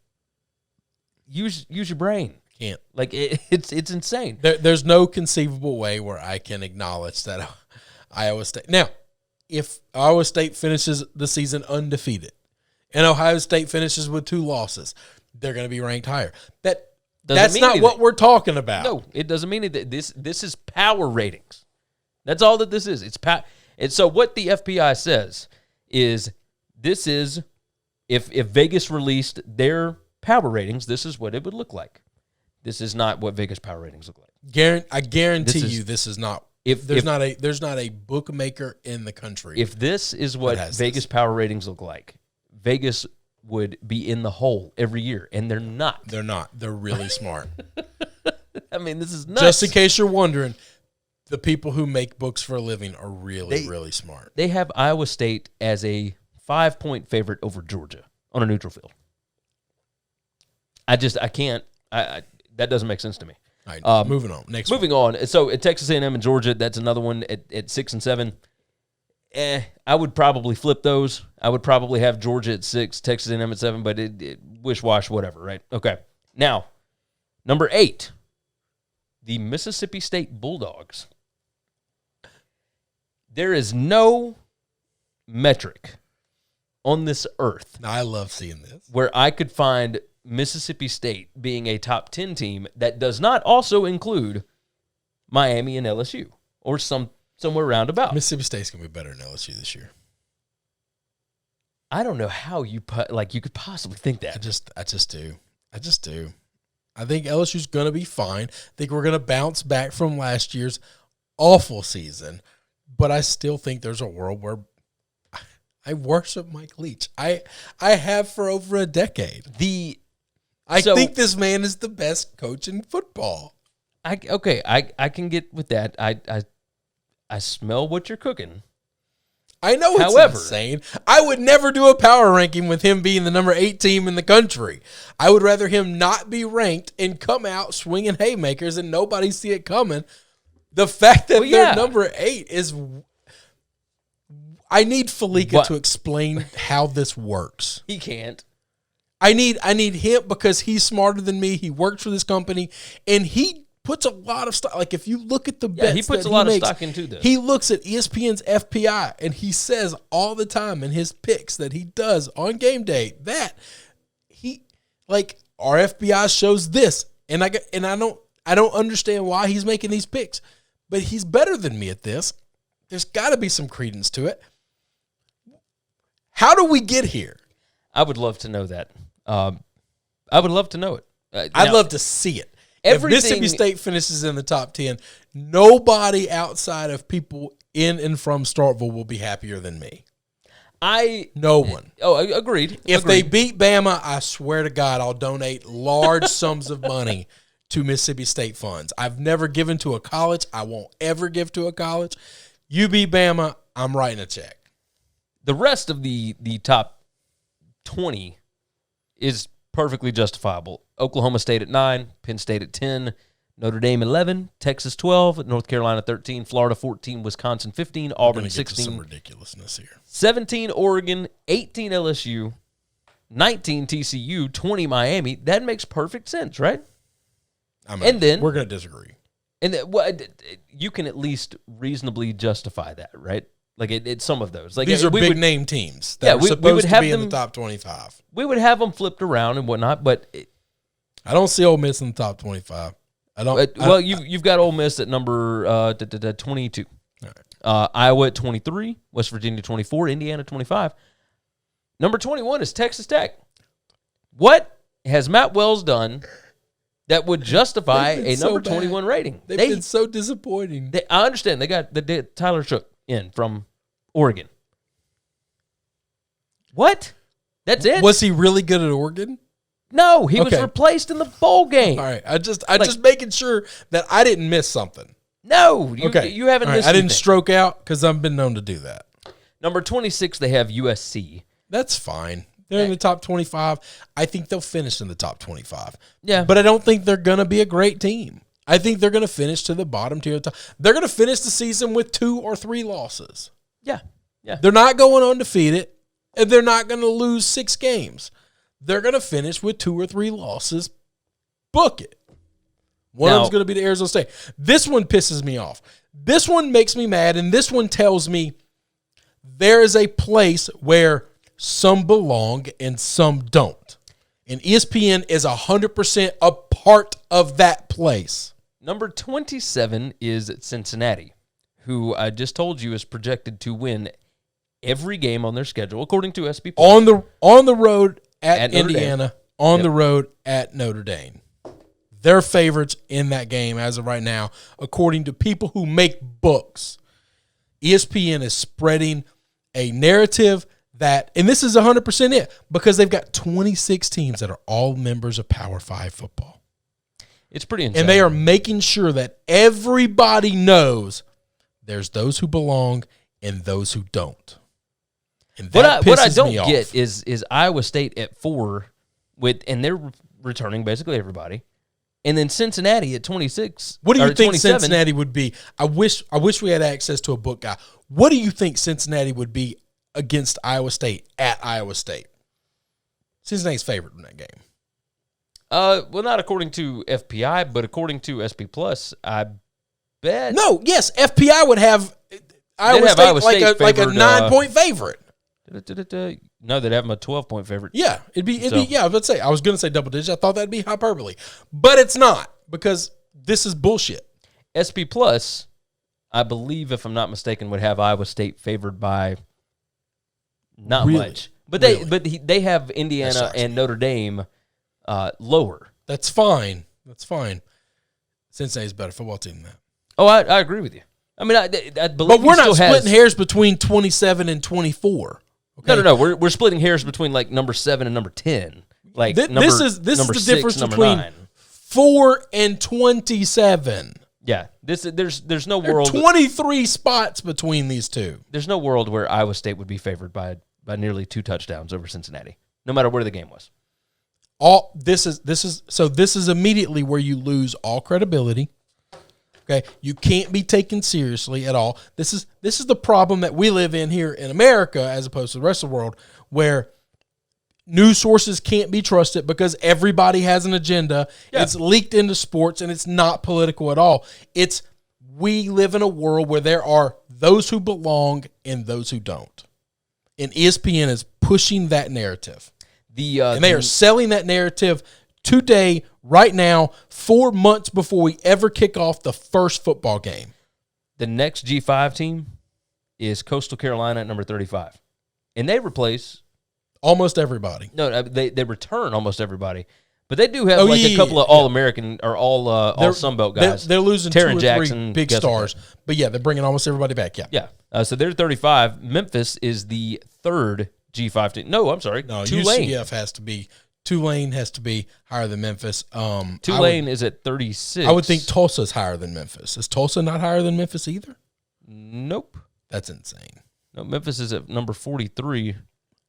use your brain. Can't. Like it's insane. There's no conceivable way where I can acknowledge that Iowa State. Now, if Iowa State finishes the season undefeated and Ohio State finishes with 2 losses, they're going to be ranked higher. That's not what we're talking about. No, it doesn't mean that. This is power ratings. That's all that this is. It's and so what the FPI says is this is if Vegas released their power ratings, this is what it would look like. This is not what Vegas power ratings look like. I guarantee this is not. There's not a bookmaker in the country. If this is what Vegas power ratings look like, Vegas would be in the hole every year, and they're not. They're not. They're really smart. I mean, this is nuts. Just in case you're wondering, the people who make books for a living are really smart. They have Iowa State as a 5-point favorite over Georgia on a neutral field. I can't. That doesn't make sense to me. All right, moving on. Moving on. So at Texas A&M and Georgia, that's another one at 6 and 7. I would probably flip those. I would probably have Georgia at 6, Texas A&M at 7, but it wish-wash, whatever, right? Okay. Now, number 8, the Mississippi State Bulldogs. There is no metric on this earth. I love seeing this. Where I could find Mississippi State being a top 10 team that does not also include Miami and LSU or somewhere roundabout. Mississippi State's going to be better than LSU this year. I don't know how you could possibly think that. I just do. I think LSU's going to be fine. I think we're going to bounce back from last year's awful season. But I still think there's a world where I worship Mike Leach. I have for over a decade. I think this man is the best coach in football. I can get with that. I smell what you're cooking. I know it's insane. I would never do a power ranking with him being the number 8 team in the country. I would rather him not be ranked and come out swinging haymakers and nobody see it coming. The fact that they're number 8 is... I need Falika to explain how this works. He can't. I need him because he's smarter than me. He works for this company, and he puts a lot of stock. Like, if you look at the bets he puts a lot of stock into this. He looks at ESPN's FPI, and he says all the time in his picks that he does on game day that our FPI shows this, and I don't understand why he's making these picks, but he's better than me at this. There's got to be some credence to it. How do we get here? I would love to know that. I would love to know it. I'd love to see it. If Mississippi State finishes in the top 10, nobody outside of people in and from Starkville will be happier than me. No one. Oh, agreed. If they beat Bama, I swear to God, I'll donate large sums of money to Mississippi State funds. I've never given to a college. I won't ever give to a college. You beat Bama, I'm writing a check. The rest of the top 20 is perfectly justifiable. Oklahoma State at 9, Penn State at 10, Notre Dame 11, Texas 12, North Carolina 13, Florida 14, Wisconsin 15, Auburn 16. Some ridiculousness here. 17 Oregon, 18 LSU, 19 TCU, 20 Miami. That makes perfect sense, right? And then we're going to disagree. And you can at least reasonably justify that, right? Like it's some of those. Like these are big name teams that are supposed to be in the top 25. We would have them flipped around and whatnot, but I don't see Ole Miss in the top 25. I don't. You've got Ole Miss at number 22. All right. Iowa at 23, West Virginia 24, Indiana 25. Number 21 is Texas Tech. What has Matt Wells done that would justify a number 21 rating? They've been so disappointing. I understand. They got Tyler Shook in from Oregon. What? That's it? Was he really good at Oregon? No, he was replaced in the bowl game. All right. I just making sure that I didn't miss something. No, you haven't missed anything. I didn't stroke out because I've been known to do that. Number 26, they have USC. That's fine. They're in the top 25. I think they'll finish in the top 25. Yeah. But I don't think they're going to be a great team. I think they're going to finish to the bottom tier. They're going to finish the season with 2 or 3 losses. Yeah. They're not going undefeated, and they're not going to lose 6 games. They're going to finish with 2 or 3 losses. Book it. One of them's going to be the Arizona State. This one pisses me off. This one makes me mad, and this one tells me there is a place where some belong and some don't. And ESPN is 100% a part of that place. Number 27 is Cincinnati, who I just told you is projected to win every game on their schedule, according to SP. On the road at Indiana, on the road at Notre Dame. They're favorites in that game as of right now, according to people who make books. ESPN is spreading a narrative that, and this is 100% it, because they've got 26 teams that are all members of Power 5 football. It's pretty insane. And they are making sure that everybody knows there's those who belong and those who don't. And that what I don't me get off. is Iowa State at 4 and they're returning basically everybody. And then Cincinnati at 26. What do you think 27. Cincinnati would be? I wish we had access to a book guy. What do you think Cincinnati would be against Iowa State at Iowa State? Cincinnati's favorite in that game. Well, not according to FPI, but according to SP Plus, I bet. No, yes, FPI would have Iowa State like a 9-point favorite. No, they'd have them a 12-point favorite. Yeah, it'd be yeah. I was going to say double digits. I thought that'd be hyperbole, but it's not because this is bullshit. SP Plus, I believe, if I'm not mistaken, would have Iowa State favored by not much, but they have Indiana and Notre Dame lower. That's fine. Cincinnati's a better football team than that. Oh, I agree with you. I mean, I believe, but we're not splitting hairs between 27 and 24. Okay? No. We're splitting hairs between like number 7 and number 10. Like this is the 6, difference between 9. 4 and 27. Yeah, there's no there world. 23 spots between these two. There's no world where Iowa State would be favored by nearly 2 touchdowns over Cincinnati, no matter where the game was. This is immediately where you lose all credibility. Okay, you can't be taken seriously at all. This is the problem that we live in here in America as opposed to the rest of the world, where news sources can't be trusted because everybody has an agenda. Yeah. It's leaked into sports, and it's not political at all. We live in a world where there are those who belong and those who don't. And ESPN is pushing that narrative. And they are selling that narrative today, right now, 4 months before we ever kick off the first football game. The next G5 team is Coastal Carolina at number 35. And they replace almost everybody. No, they return almost everybody. But they do have a couple of All-American or all Sunbelt guys. They're losing Taron 2 or Jackson, 3 big stars. But, yeah, they're bringing almost everybody back, yeah. Yeah, so they're 35. Memphis is the third G5 team. No, I'm sorry. No, Tulane. UCF has to be. Tulane has to be higher than Memphis. Tulane is at 36. I would think Tulsa's higher than Memphis. Is Tulsa not higher than Memphis either? Nope. That's insane. No, Memphis is at number 43.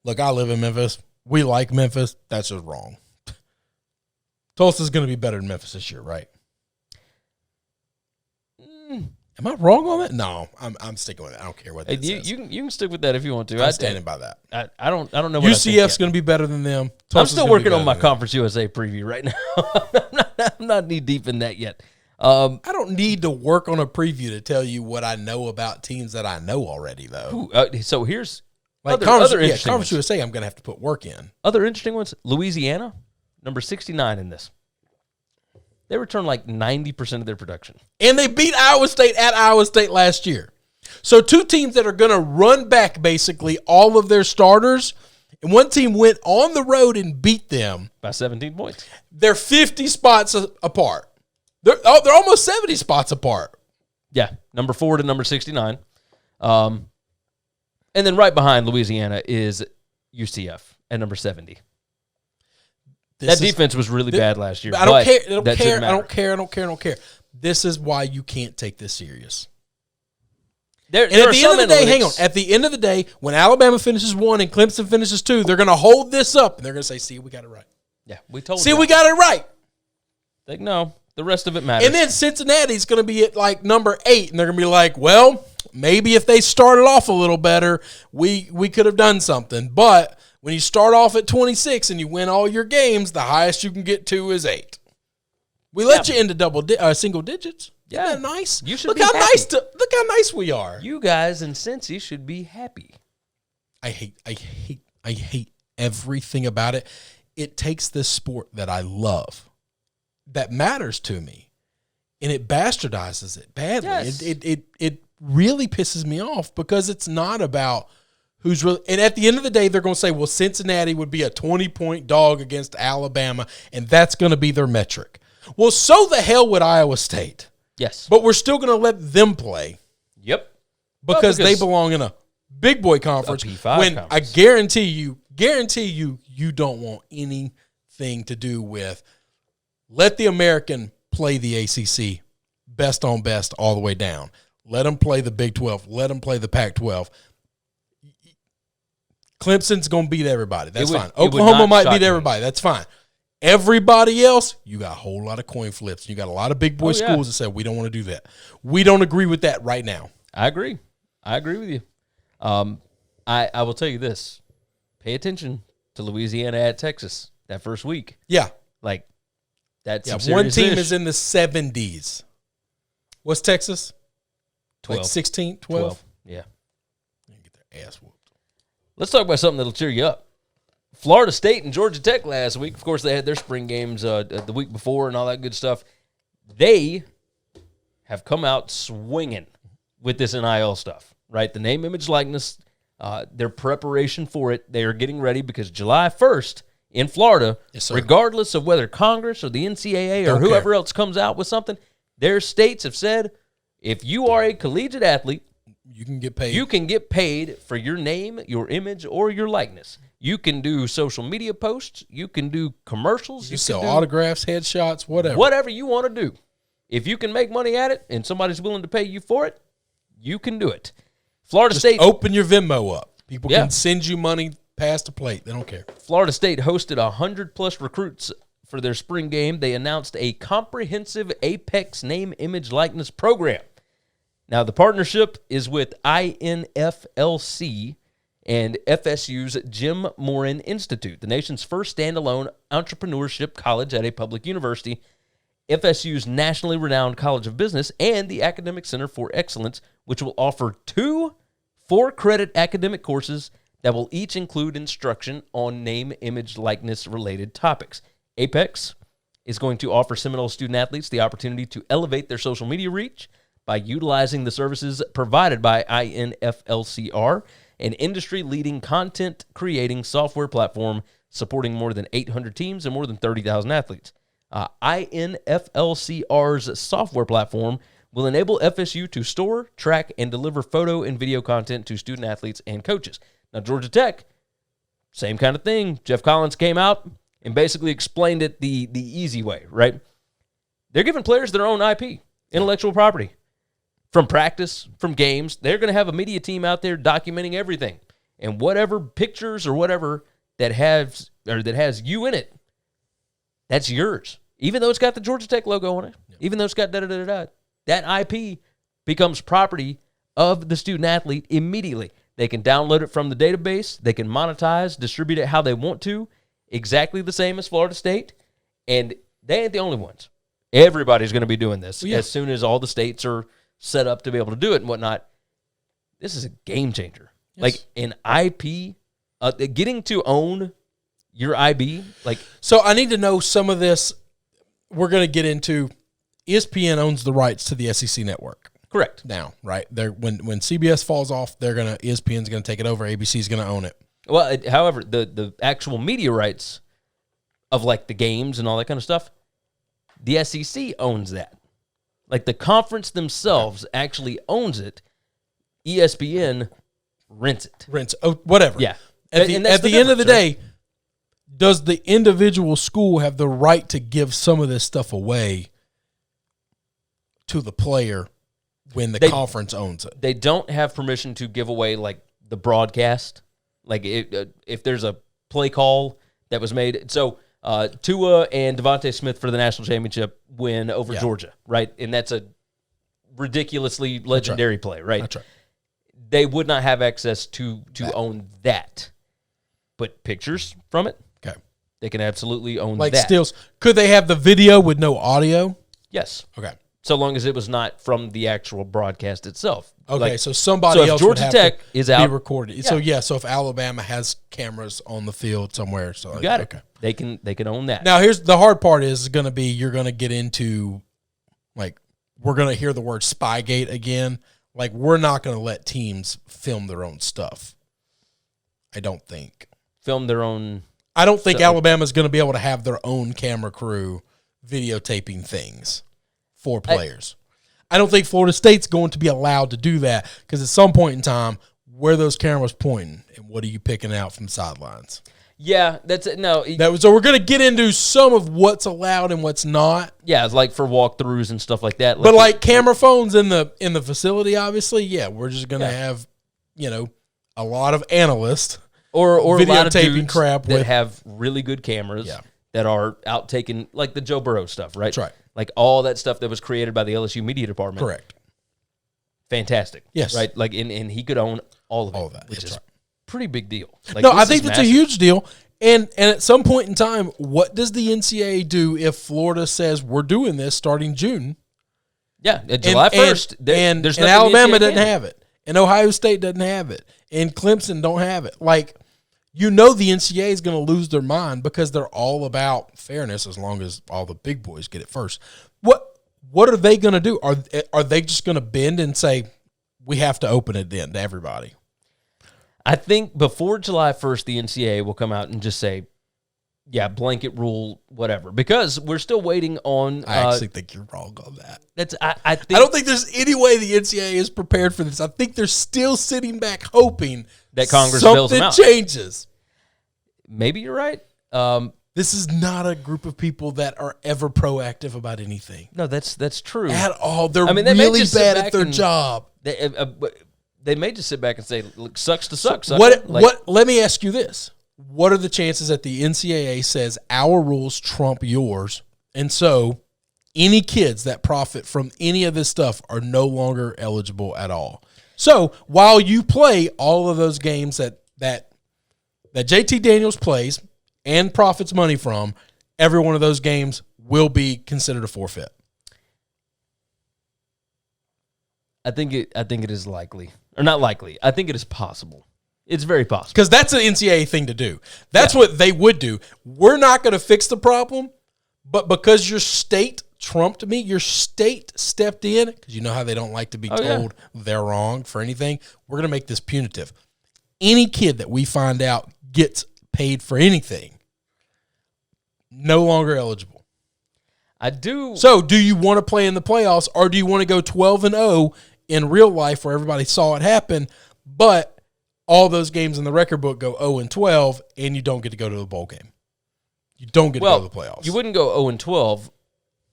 Look, I live in Memphis. We like Memphis. That's just wrong. Tulsa's going to be better than Memphis this year, right? Am I wrong on that? No, I'm sticking with it. I don't care what that says. You can stick with that if you want to. I'm standing by that. I don't know what UCF's going to be better than them. I'm still working on my Conference USA preview right now. I'm not knee deep in that yet. I don't need to work on a preview to tell you what I know about teams that I know already, though. So here's other interesting Conference USA I'm going to have to put work in. Other interesting ones, Louisiana, number 69 in this. They return like 90% of their production. And they beat Iowa State at Iowa State last year. So 2 teams that are going to run back basically all of their starters and one team went on the road and beat them by 17 points. They're 50 spots apart. They're almost 70 spots apart. Yeah, number 4 to number 69. And then right behind Louisiana is UCF at number 70. That defense was really bad last year. I don't care. This is why you can't take this serious. At the end of the day, when Alabama finishes 1 and Clemson finishes 2, they're going to hold this up and they're going to say, "See, we got it right." Yeah, we told you. See, we got it right. Like, no, the rest of it matters. And then Cincinnati's going to be at like number 8, and they're going to be like, "Well, maybe if they started off a little better, we could have done something." But when you start off at 26 and you win all your games, the highest you can get to is 8. We let you into single digits. Yeah, isn't that nice? You should look be how happy. Look how nice we are. You guys in Cincy should be happy. I hate everything about it. It takes this sport that I love, that matters to me, and it bastardizes it badly. Yes. It really pisses me off because it's not about who's really. And at the end of the day, they're going to say, "Well, Cincinnati would be a 20-point dog against Alabama, and that's going to be their metric." Well, so the hell would Iowa State. Yes. But we're still going to let them play. Yep. Because they belong in a big boy conference. A P5 when conference. I guarantee you, you don't want anything to do with let the American play the ACC best on best all the way down. Let them play the Big 12. Let them play the Pac-12. Clemson's going to beat everybody. That's fine. Oklahoma might beat everybody. That's fine. Everybody else, you got a whole lot of coin flips. You got a lot of big boy schools that said, "We don't want to do that." We don't agree with that right now. I agree with you. I will tell you this. Pay attention to Louisiana at Texas that first week. Yeah. Like, that's one team is in the 70s. What's Texas? 12. Like 16, 12? Yeah. Get their ass whooped. Let's talk about something that'll cheer you up. Florida State and Georgia Tech last week. Of course, they had their spring games the week before and all that good stuff. They have come out swinging with this NIL stuff, right? The name, image, likeness, their preparation for it. They are getting ready because July 1st in Florida, regardless of whether Congress or the NCAA or whoever else comes out with something, their states have said, if you are a collegiate athlete, you can get paid. You can get paid for your name, your image, or your likeness. You can do social media posts. You can do commercials. You sell autographs, headshots, whatever. Whatever you want to do. If you can make money at it and somebody's willing to pay you for it, you can do it. Florida State. Open your Venmo up. People can send you money past the plate. They don't care. Florida State hosted 100-plus recruits for their spring game. They announced a comprehensive Apex name, image, likeness program. Now, the partnership is with INFLC and FSU's Jim Morin Institute, the nation's first standalone entrepreneurship college at a public university, FSU's nationally renowned College of Business, and the Academic Center for Excellence, which will offer 2 4-credit academic courses that will each include instruction on name, image, likeness-related topics. Apex is going to offer Seminole student-athletes the opportunity to elevate their social media reach by utilizing the services provided by INFLCR, an industry-leading content-creating software platform supporting more than 800 teams and more than 30,000 athletes. INFLCR's software platform will enable FSU to store, track, and deliver photo and video content to student-athletes and coaches. Now, Georgia Tech, same kind of thing. Jeff Collins came out and basically explained it the easy way, right? They're giving players their own IP, intellectual property. From practice, from games, they're going to have a media team out there documenting everything. And whatever pictures or whatever that has you in it, that's yours. Even though it's got the Georgia Tech logo on it, even though it's got da-da-da-da-da, that IP becomes property of the student-athlete immediately. They can download it from the database. They can monetize, distribute it how they want to, exactly the same as Florida State. And they ain't the only ones. Everybody's going to be doing this as soon as all the states are set up to be able to do it and whatnot. This is a game changer. Yes. Like an IP, getting to own your IB. So I need to know some of this. We're going to get into ESPN owns the rights to the SEC network. Correct. Now, right? When CBS falls off, ESPN's going to take it over. ABC's going to own it. Well, however, the actual media rights of like the games and all that kind of stuff, the SEC owns that. Like the conference themselves actually owns it. ESPN rents it. Whatever. Yeah. At the end of the day, does the individual school have the right to give some of this stuff away to the player when the conference owns it? They don't have permission to give away like the broadcast. Like if there's a play call that was made. So Tua and Devontae Smith for the national championship win over Georgia, right? And that's a ridiculously legendary play, right? That's right. They would not have access to own that. But pictures from it, okay, they can absolutely own like that. Stills. Could they have the video with no audio? Yes. Okay. So long as it was not from the actual broadcast itself. Okay, like, so somebody else Georgia would have Tech to is out, be recorded. So if Alabama has cameras on the field somewhere, so you got it. Okay. They can own that. Now here's the hard part is going to be you're going to get into like we're going to hear the word Spygate again. Like we're not going to let teams film their own stuff. I don't think. Film their own. I don't think Alabama's going to be able to have their own camera crew videotaping things for players. I don't think Florida State's going to be allowed to do that because at some point in time, where are those cameras pointing and what are you picking out from sidelines? Yeah, that's it. No, So we're going to get into some of what's allowed and what's not. Yeah, it's like for walkthroughs and stuff like that. But like camera phones in the facility, obviously, we're just going to have a lot of analysts. Or a lot of videotaping dudes crap that with have really good cameras that are out taking, like the Joe Burrow stuff, right? That's right. Like all that stuff that was created by the LSU media department. Correct. Fantastic. Yes. Right? Like, and he could own all of it, that. which That's is right. pretty big deal. Like, No, I think that's a huge deal. And at some point in time, what does the NCAA do if Florida says we're doing this starting June? Yeah, July 1st. And there's nothing Alabama the NCAA doesn't can do. have it. And Ohio State doesn't have it. And Clemson don't have it. Like, the NCAA is going to lose their mind because they're all about fairness as long as all the big boys get it first. What are they going to do? Are they just going to bend and say, we have to open it then to everybody? I think before July 1st, the NCAA will come out and just say, yeah, blanket rule, whatever. Because we're still waiting on... I actually think you're wrong on that. I don't think there's any way the NCAA is prepared for this. I think they're still sitting back hoping that Congress bails them out. Something changes. Maybe you're right. This is not a group of people that are ever proactive about anything. No, that's true. At all. They're they really just bad at their job. They may just sit back and say, look, sucks to suck. Let me ask you this. What are the chances that the NCAA says our rules trump yours, and so any kids that profit from any of this stuff are no longer eligible at all? So while you play all of those games that JT Daniels plays and profits money from, every one of those games will be considered a forfeit. I think it is likely. Or not likely. I think it is possible. It's very possible. Because that's an NCAA thing to do. That's what they would do. We're not going to fix the problem, but because your state trumped me, your state stepped in, because you know how they don't like to be told they're wrong for anything, we're going to make this punitive. Any kid that we find out gets paid for anything, no longer eligible. I do. So do you want to play in the playoffs, or do you want to go 12-0 in real life where everybody saw it happen, but all those games in the record book go 0-12, and you don't get to go to the bowl game? You don't get to go to the playoffs. You wouldn't go 0-12.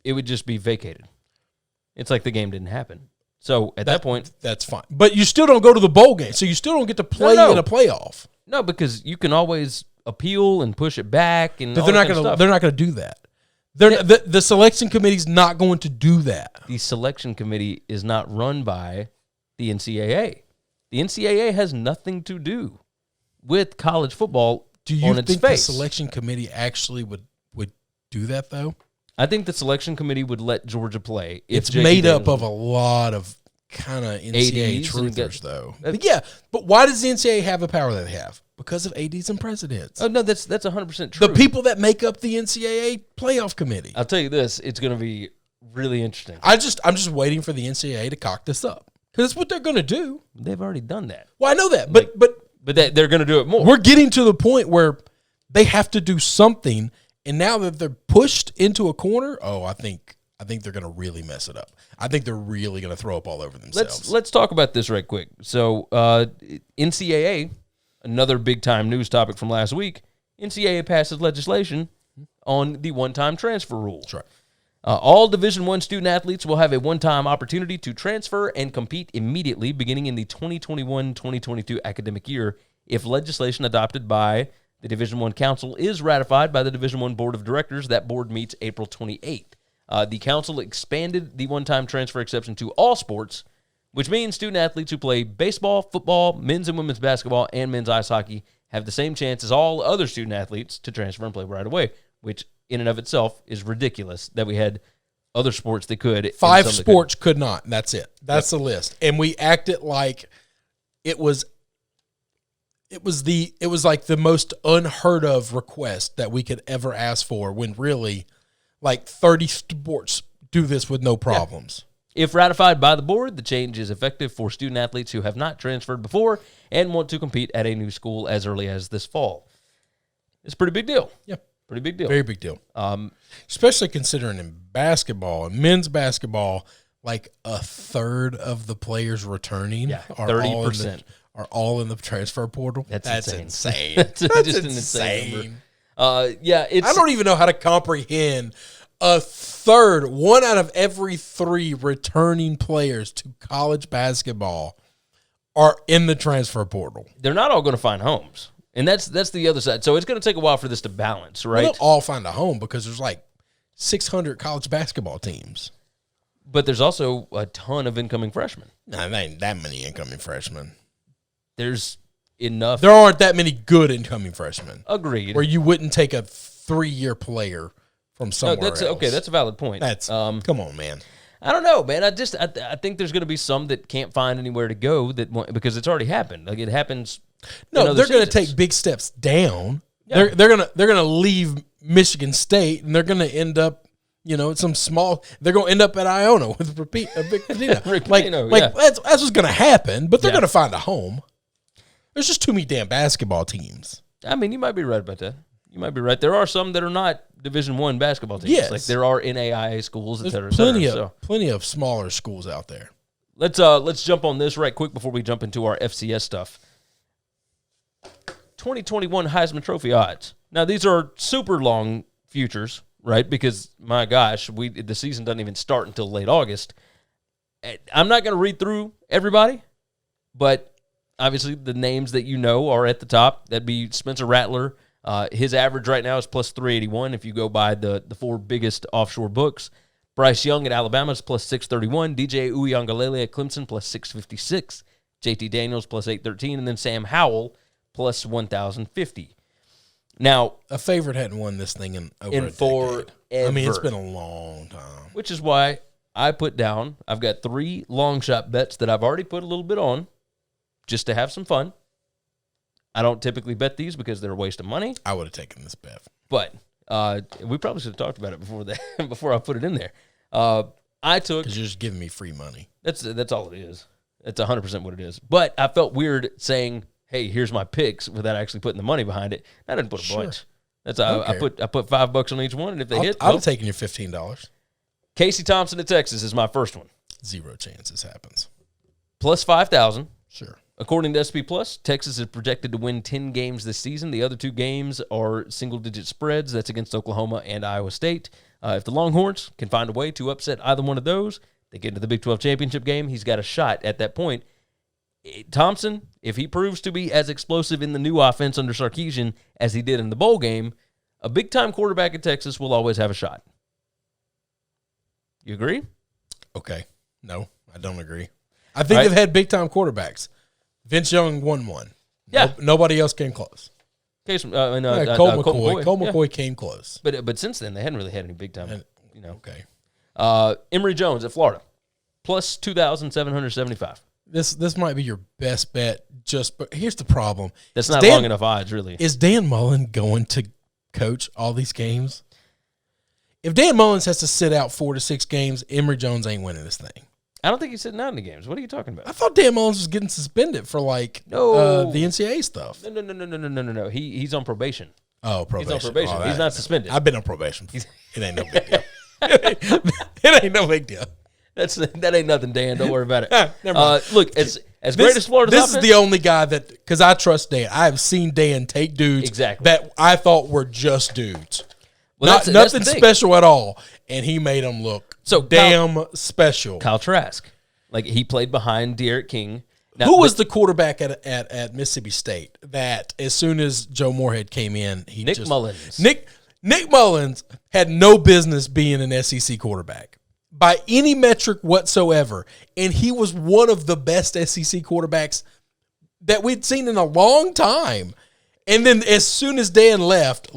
It would just be vacated. It's like the game didn't happen. So at that point, that's fine. But you still don't go to the bowl game, so you still don't get to play in a playoff. No, because you can always appeal and push it back, and they're not going to. They're not going to do that. The selection committee's not going to do that. The selection committee is not run by the NCAA. The NCAA has nothing to do with college football. Do you think the selection committee actually would do that, though? I think the selection committee would let Georgia play. It's made up of a lot of kind of NCAA truthers, though. Yeah, but why does the NCAA have the power that they have? Because of ADs and presidents. Oh, no, that's 100% true. The people that make up the NCAA playoff committee. I'll tell you this, it's going to be really interesting. I'm just waiting for the NCAA to cock this up. Because that's what they're going to do. They've already done that. Well, I know that, but But they're going to do it more. We're getting to the point where they have to do something, and now that they're pushed into a corner, I think they're going to really mess it up. I think they're really going to throw up all over themselves. Let's talk about this right quick. So NCAA, another big-time news topic from last week, NCAA passes legislation on the one-time transfer rule. That's right. All Division I student-athletes will have a one-time opportunity to transfer and compete immediately beginning in the 2021-2022 academic year if legislation adopted by the Division I Council is ratified by the Division I Board of Directors. That board meets April 28th. The council expanded the one-time transfer exception to all sports, which means student-athletes who play baseball, football, men's and women's basketball, and men's ice hockey have the same chance as all other student-athletes to transfer and play right away, which in and of itself is ridiculous that we had other sports that could. 5 sports could not. That's it. That's the list. And we acted like it was like the most unheard of request that we could ever ask for, when really like 30 sports do this with no problems. Yeah. If ratified by the board, the change is effective for student-athletes who have not transferred before and want to compete at a new school as early as this fall. It's a pretty big deal. Yeah. Pretty big deal. Very big deal. Especially considering in basketball and men's basketball, like a third of the players returning are 30%. all in the transfer portal. That's insane. That's just insane. I don't even know how to comprehend a third, 1 out of every 3 returning players to college basketball are in the transfer portal. They're not all going to find homes. And that's the other side. So it's going to take a while for this to balance, right? They'll all find a home because there's like 600 college basketball teams. But there's also a ton of incoming freshmen. No, there ain't that many incoming freshmen. There's enough. There aren't that many good incoming freshmen. Agreed. Where you wouldn't take a 3-year player from somewhere else. Okay, that's a valid point. Come on, man. I don't know, man. I think there's going to be some that can't find anywhere to go because it's already happened. Like, it happens. No, they're going to take big steps down. Yeah. They're gonna leave Michigan State, and they're going to end up, some small. They're going to end up at Iona with a big Pitino. That's what's going to happen. But they're going to find a home. There's just too many damn basketball teams. I mean, you might be right about that. You might be right. There are some that are not Division I basketball teams. Yes. Like there are NAIA schools, et cetera. Plenty of smaller schools out there. Let's jump on this right quick before we jump into our FCS stuff. 2021 Heisman Trophy odds. Now, these are super long futures, right? Because, my gosh, the season doesn't even start until late August. I'm not going to read through everybody, but obviously the names that you know are at the top. That'd be Spencer Rattler. His average right now is plus 381 if you go by the 4 biggest offshore books. Bryce Young at Alabama is plus 631. DJ Uiagalelei at Clemson plus 656. JT Daniels plus 813. And then Sam Howell plus 1,050. Now, a favorite hadn't won this thing in over a decade. I mean, it's been a long time. Which is why I've got 3 long shot bets that I've already put a little bit on just to have some fun. I don't typically bet these because they're a waste of money. I would have taken this bet. But we probably should have talked about it before I put it in there. Because you're just giving me free money. That's all it is. That's 100% what it is. But I felt weird saying, hey, here's my picks without actually putting the money behind it. I didn't put a bunch. I put $5 on each one, and if they hit, I'll have taken your $15. Casey Thompson at Texas is my first one. 0 chance this happens. Plus 5,000. Sure. According to SP Plus, Texas is projected to win 10 games this season. The other 2 games are single-digit spreads. That's against Oklahoma and Iowa State. If the Longhorns can find a way to upset either one of those, they get into the Big 12 championship game. He's got a shot at that point. Thompson, if he proves to be as explosive in the new offense under Sarkisian as he did in the bowl game, a big-time quarterback at Texas will always have a shot. You agree? Okay. No, I don't agree. I think they've had big-time quarterbacks. Vince Young won one. Yeah. Nobody else came close. Cole McCoy came close. But since then, they hadn't really had any big-time, Okay. Emory Jones at Florida, plus 2,775. This might be your best bet. But here's the problem. That's not long enough odds, really. Is Dan Mullen going to coach all these games? If Dan Mullins has to sit out 4 to 6 games, Emory Jones ain't winning this thing. I don't think he's sitting out in the games. What are you talking about? I thought Dan Mullins was getting suspended for the NCAA stuff. No. He's on probation. Oh, probation. He's on probation. He's not suspended. I've been on probation. It ain't no big deal. It ain't no big deal. That ain't nothing, Dan. Don't worry about it. Never mind. Look, as great as Florida's this offense, is the only guy that, because I trust Dan. I have seen Dan take dudes that I thought were just dudes. Well, nothing special at all, and he made them look damn special. Kyle Trask, like he played behind De'Aaron King. Now, who was the quarterback at Mississippi State that as soon as Joe Moorhead came in, Nick Mullins. Nick Mullins had no business being an SEC quarterback by any metric whatsoever, and he was one of the best SEC quarterbacks that we'd seen in a long time. And then as soon as Dan left,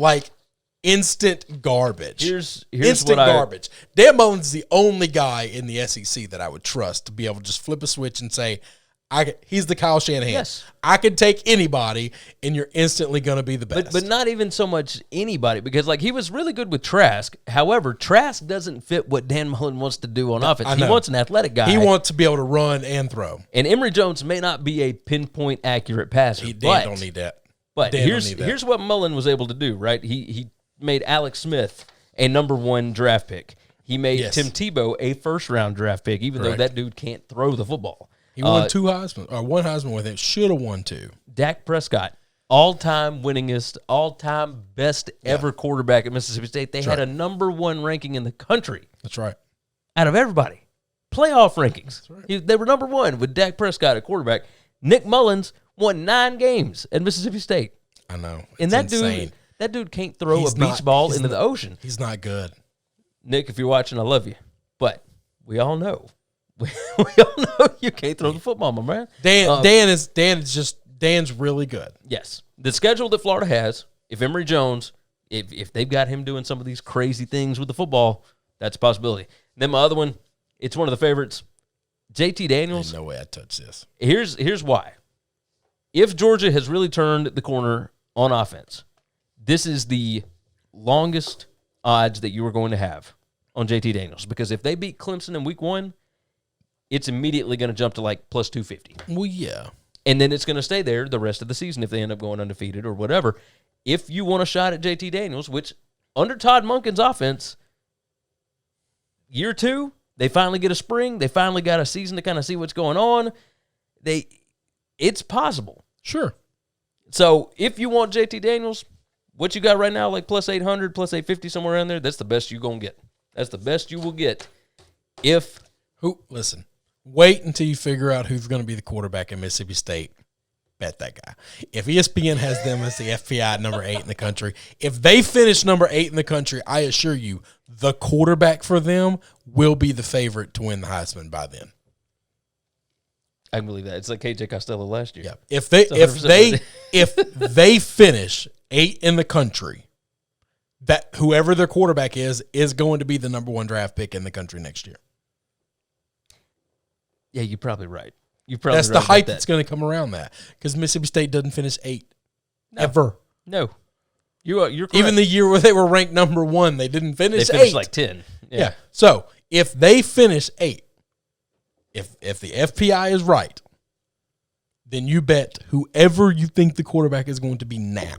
instant garbage. Here's instant garbage. Dan Mullins is the only guy in the SEC that I would trust to be able to just flip a switch and say, he's the Kyle Shanahan. Yes. I can take anybody, and you're instantly going to be the best. But not even so much anybody, because he was really good with Trask. However, Trask doesn't fit what Dan Mullen wants to do on offense. He wants an athletic guy. He wants to be able to run and throw. And Emory Jones may not be a pinpoint accurate passer. Dan don't need that. But here's what Mullen was able to do, right? He made Alex Smith a number 1 draft pick. He made Tim Tebow a first-round draft pick, even though that dude can't throw the football. He won 2 Heisman, or 1 Heisman with him. Should have won 2. Dak Prescott, all-time winningest, all-time best ever quarterback at Mississippi State. They had a number 1 ranking in the country. That's right. Out of everybody. Playoff rankings. That's right. They were number 1 with Dak Prescott at quarterback. Nick Mullins won 9 games at Mississippi State. I know. And that dude can't throw a beach ball into the ocean. He's not good. Nick, if you're watching, I love you. But we all know. We all know you can't throw the football, my man. Dan's really good. Yes. The schedule that Florida has, if Emory Jones, if they've got him doing some of these crazy things with the football, that's a possibility. And then my other one, it's one of the favorites, JT Daniels. There's no way I'd touch this. Here's why. If Georgia has really turned the corner on offense, this is the longest odds that you are going to have on JT Daniels. Because if they beat Clemson in week 1, it's immediately going to jump to plus 250. Well, yeah. And then it's going to stay there the rest of the season if they end up going undefeated or whatever. If you want a shot at JT Daniels, which under Todd Monken's offense, year 2, they finally get a spring. They finally got a season to kind of see what's going on. It's possible. Sure. So if you want JT Daniels, what you got right now, plus 800, plus 850, somewhere around there, that's the best you're going to get. That's the best you will get listen. Wait until you figure out who's going to be the quarterback in Mississippi State. Bet that guy. If ESPN has them as the FPI number 8 in the country, if they finish number 8 in the country, I assure you the quarterback for them will be the favorite to win the Heisman by then. I can believe that. It's like KJ Costello last year. Yeah. If they finish 8 in the country, that whoever their quarterback is going to be the number 1 draft pick in the country next year. Yeah, you're probably right. That's the hype that's going to come around that, because Mississippi State doesn't finish 8 ever. No, you're correct. Even the year where they were ranked number 1, they didn't finish. They finished 8. 10. Yeah. So if they finish 8, if the FPI is right, then you bet whoever you think the quarterback is going to be now,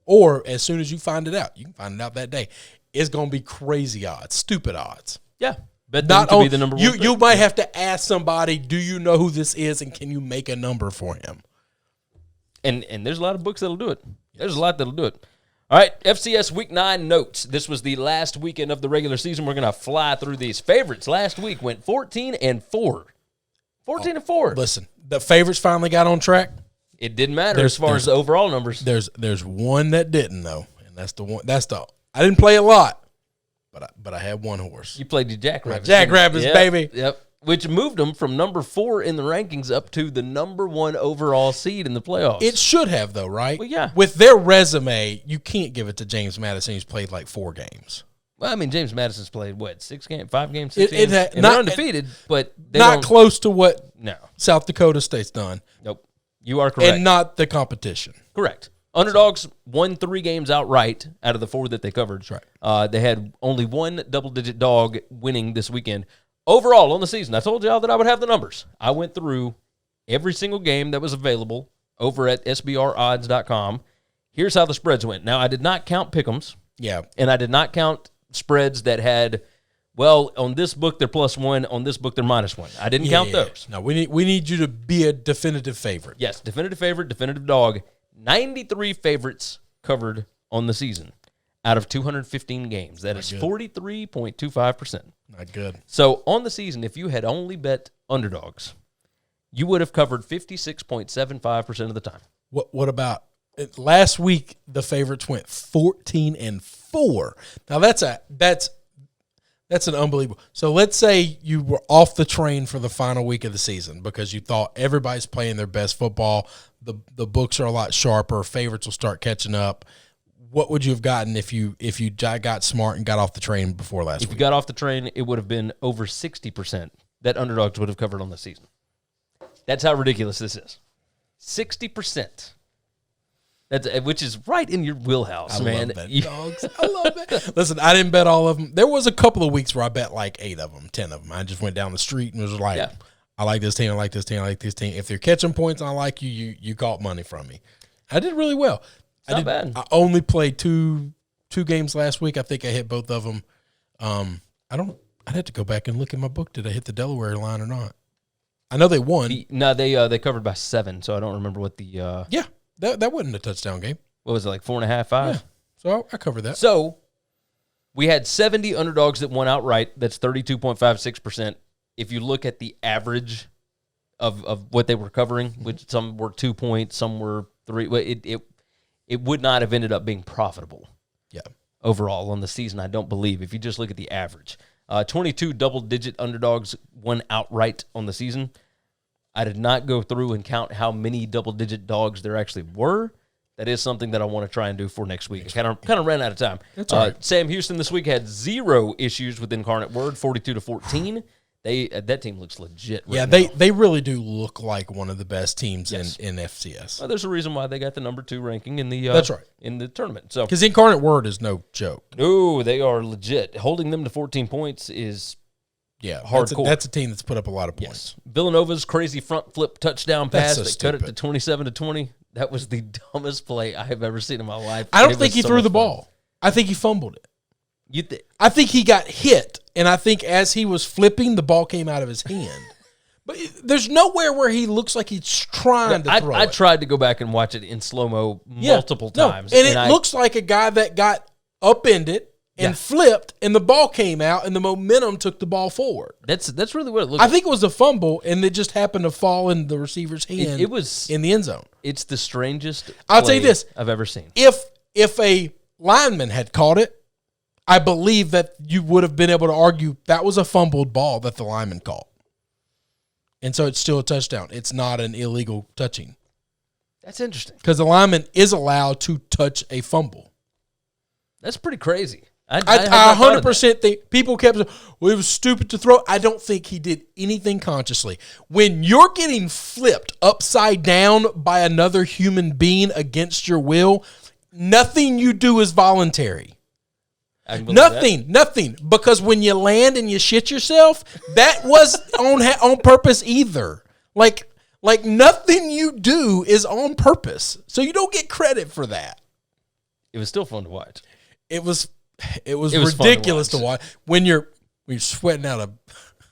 or as soon as you find it out, you can find it out that day. It's going to be crazy odds, stupid odds. Yeah. Bet not to be the number 1. You might have to ask somebody, do you know who this is, and can you make a number for him? And there's a lot of books that'll do it. There's a lot that'll do it. All right, FCS Week 9 notes. This was the last weekend of the regular season. We're going to fly through these. Favorites last week went 14-4. 14-4. Listen, the favorites finally got on track. It didn't matter as far as the overall numbers. There's one that didn't, though, and that's the one. I didn't play a lot. But I had one horse. You played your Jackrabbits. Jackrabbits, baby. Yep. Which moved them from number 4 in the rankings up to the number 1 overall seed in the playoffs. It should have, though, right? Well, yeah. With their resume, you can't give it to James Madison, who's played 4 games. Well, I mean, James Madison's played, 6 games, 5 games, 6 games? And they're undefeated, but they not close to what No. South Dakota State's done. Nope. You are correct. And not the competition. Correct. Underdogs won 3 games outright out of the 4 that they covered. That's right. They had only one double-digit dog winning this weekend. overall on the season, I told y'all that I would have the numbers. I went through every single game that was available over at sbrodds.com. Here's how the spreads went. Now, I did not count pick'ems. Yeah. And I did not count spreads that had, well, on this book they're +1, on this book they're -1. I didn't count those. No, we need you to be a definitive favorite. Yes, definitive favorite, definitive dog. 93 favorites covered on the season out of 215 games. That is 43.25%. Not good. So on the season, if you had only bet underdogs, you would have covered 56.75% of the time. What about last week? The favorites went 14-4. Now that's an unbelievable. So let's say you were off the train for the final week of the season because you thought everybody's playing their best football. The books are a lot sharper. Favorites will start catching up. What would you have gotten if you got smart and got off the train before last week? If you got off the train, it would have been over 60% that underdogs would have covered on the season. That's how ridiculous this is. 60%. Which is right in your wheelhouse, man. I love that, dogs. I love that. Listen, I didn't bet all of them. There was a couple of weeks where I bet like 8 of them, 10 of them. I just went down the street and was like, I like this team, I like this team, I like this team. If they're catching points and I like you caught money from me. I did really well. Not bad. I only played two games last week. I think I hit both of them. I'd have to go back and look in my book. Did I hit the Delaware line or not? I know they won. They covered by 7, so I don't remember what the That wasn't a touchdown game. What was it, like 4.5, 5? Yeah. So I covered that. So we had 70 underdogs that won outright. That's 32.56%. If you look at the average of what they were covering, which some were 2 points, some were 3, it would not have ended up being profitable. Yeah. Overall on the season, I don't believe. If you just look at the average, 22 double-digit underdogs won outright on the season. I did not go through and count how many double-digit dogs there actually were. That is something that I want to try and do for next week. I kind of ran out of time. That's all right. Sam Houston this week had 0 issues with Incarnate Word, 42-14. That team looks legit. Right now. They really do look like one of the best teams in FCS. Well, there's a reason why they got the number 2 ranking in the that's right in the tournament. So because Incarnate Word is no joke. No, they are legit. Holding them to 14 points is hardcore. That's a team that's put up a lot of points. Yes. Villanova's crazy front flip touchdown pass that cut it to 27-20. That was the dumbest play I have ever seen in my life. I don't think he threw the ball. I think he fumbled it. I think he got hit, and I think as he was flipping, the ball came out of his hand. But there's nowhere where he looks like he's trying to throw it. I tried to go back and watch it in slow-mo multiple times. And it looks like a guy that got upended and flipped, and the ball came out, and the momentum took the ball forward. That's really what it looked like. I think it was a fumble, and it just happened to fall in the receiver's hand. It was in the end zone. It's the strangest I'll tell you this. I've ever seen. If a lineman had caught it, I believe that you would have been able to argue that was a fumbled ball that the lineman caught. And so it's still a touchdown. It's not an illegal touching. That's interesting. Because the lineman is allowed to touch a fumble. That's pretty crazy. I 100% think people kept saying, well, it was stupid to throw. I don't think he did anything consciously. When you're getting flipped upside down by another human being against your will, nothing you do is voluntary. Nothing. Because when you land and you shit yourself, that was on purpose either. Like nothing you do is on purpose. So you don't get credit for that. It was still fun to watch. It was ridiculous to watch when you're sweating out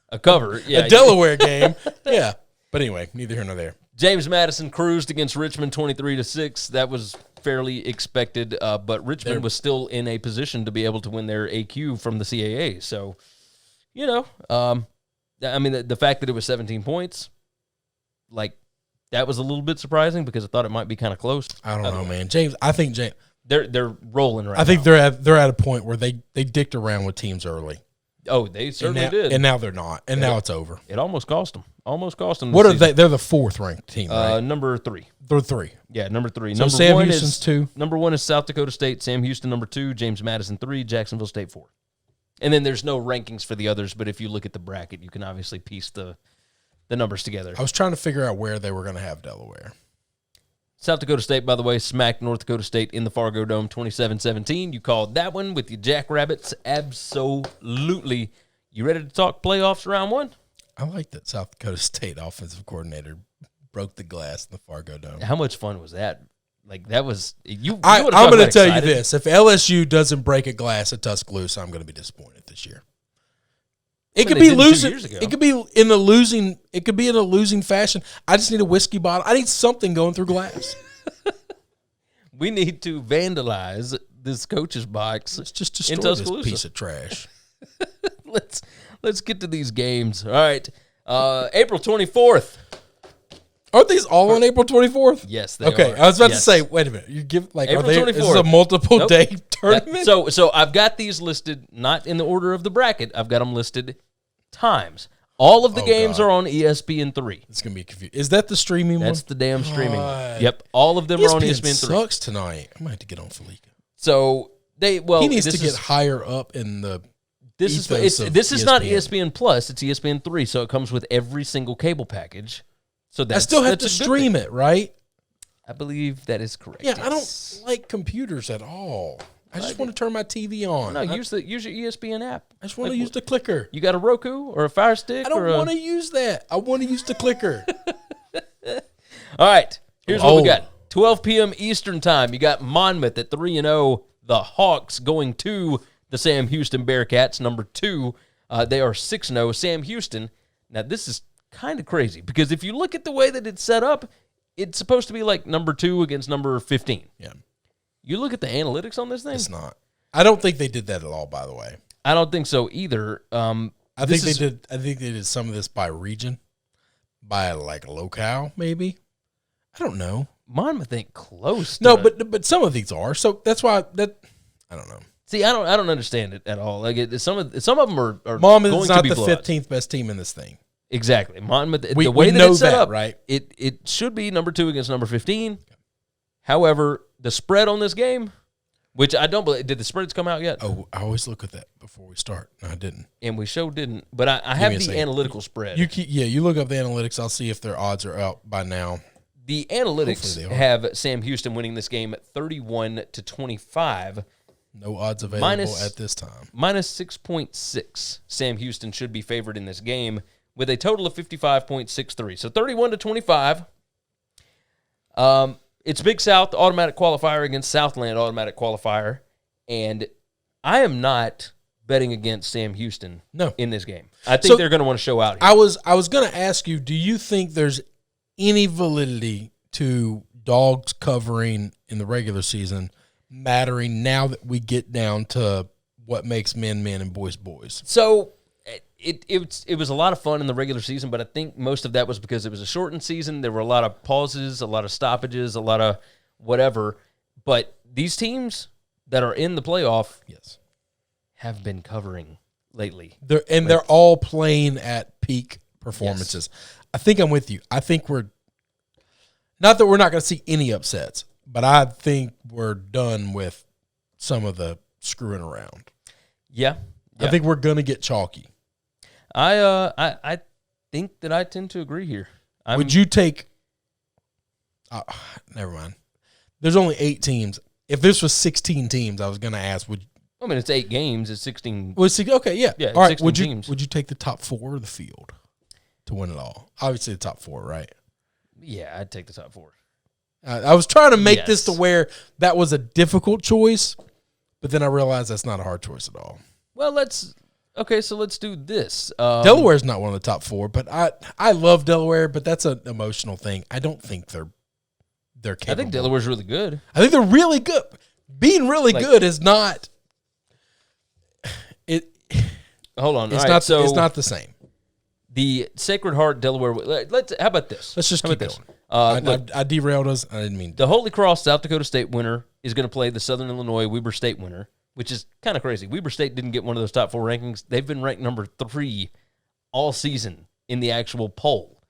a cover, a Delaware game. Yeah. But anyway, neither here nor there. James Madison cruised against Richmond 23-6. That was fairly expected, but Richmond was still in a position to be able to win their AQ from the CAA. So, I mean, the fact that it was 17 points, like, that was a little bit surprising because I thought it might be kind of close. I don't know, man. I think James. They're rolling right now. I think they're at a point where they dicked around with teams early. Oh, they certainly did. And now they're not. And now it's over. It almost cost them. What are they? They're the 4th ranked team, right? Number 3. They're 3. Yeah, number 3. So number Sam 1 Houston's is 2. Number 1 is South Dakota State. Sam Houston number 2. James Madison 3. Jacksonville State 4. And then there's no rankings for the others, but if you look at the bracket, you can obviously piece the numbers together. I was trying to figure out where they were going to have Delaware. South Dakota State, by the way, smacked North Dakota State in the Fargo Dome 27-17. You called that one with your Jackrabbits. Absolutely You ready to talk playoffs round one? I like that South Dakota State offensive coordinator broke the glass in the Fargo Dome. How much fun was that? Like, that was you. I'm going to tell you this: if LSU doesn't break a glass at Tuscaloosa, I'm going to be disappointed this year. It could be losing. It could be in a losing. It could be in a losing fashion. I just need a whiskey bottle. I need something going through glass. We need to vandalize this coach's box. Let's just destroy this piece of trash. Let's get to these games. All right, April 24th. Aren't these all on April 24th? Yes, they are. Okay, I was about to say, wait a minute. You give like April 24th. This is a multiple day tournament? So I've got these listed not in the order of the bracket. I've got them listed times. All of the games are on ESPN 3. It's going to be confusing. Is that the streaming one? That's the damn streaming one. Yep, all of them are on ESPN 3. Sucks tonight. I might have to get on Felica. So he needs to get higher up in the This is not ESPN Plus, it's ESPN 3, so it comes with every single cable package. So I still have to stream it, right? I believe that is correct. Yeah, yes. I don't like computers at all. I just want to turn my TV on. No, use your ESPN app. I just want to use the clicker. You got a Roku or a Fire Stick? I don't want to use that. I want to use the clicker. All right, here's what we got. 12 p.m. Eastern time. You got Monmouth at 3-0. The Hawks going to the Sam Houston Bearcats, number 2. They are 6-0. Sam Houston. Now, this is kind of crazy because if you look at the way that it's set up, it's supposed to be like number 2 against number 15. Yeah. You look at the analytics on this thing. It's not. I don't think they did that at all, by the way. I don't think so either. I think they did some of this by region, by like a locale, maybe. I don't know. Monmouth ain't close. But some of these are. So that's why I don't know. See, I don't understand it at all. Like some of them are Monmouth going is not to be the 15th best team in this thing. Exactly. Monmouth, we the way that know it's set up, right? It should be number 2 against number 15. However, the spread on this game, which I don't believe, did the spreads come out yet? Oh, I always look at that before we start. No, I didn't. And we didn't. But I have the analytical spread. You look up the analytics. I'll see if their odds are out by now. The analytics have Sam Houston winning this game at 31-25. No odds available at this time. Minus 6.6. Sam Houston should be favored in this game with a total of 55.63. So 31-25. It's Big South automatic qualifier against Southland automatic qualifier, and I am not betting against Sam Houston in this game. I think they're going to want to show out here. I was going to ask you, do you think there's any validity to dogs covering in the regular season mattering now that we get down to what makes men men and boys boys? So it was a lot of fun in the regular season, but I think most of that was because it was a shortened season. There were a lot of pauses, a lot of stoppages, a lot of whatever. But these teams that are in the playoff have been covering lately. They're all playing at peak performances. Yes. I think I'm with you. I think we're not that we're not going to see any upsets, but I think we're done with some of the screwing around. Yeah. I think we're going to get chalky. I think that I tend to agree here. Would you take never mind. There's only 8 teams. If this was 16 teams, I was going to ask, it's 8 games, it's 16. Well, okay, yeah. Yeah, all right, 16 teams. Would you take the top 4 of the field to win it all? Obviously the top 4, right? Yeah, I'd take the top 4. I was trying to make this to where that was a difficult choice, but then I realized that's not a hard choice at all. Well, let's do this. Delaware's not one of the top 4, but I love Delaware, but that's an emotional thing. I don't think they're capable. I think Delaware's really good. I think they're really good. Being really good is not it. Hold on. It's not the same. The Sacred Heart Delaware. How about this? Let's just keep going. I derailed us. I didn't mean to. The Holy Cross South Dakota State winner is going to play the Southern Illinois Weber State winner, which is kind of crazy. Weber State didn't get one of those top 4 rankings. They've been ranked number 3 all season in the actual poll.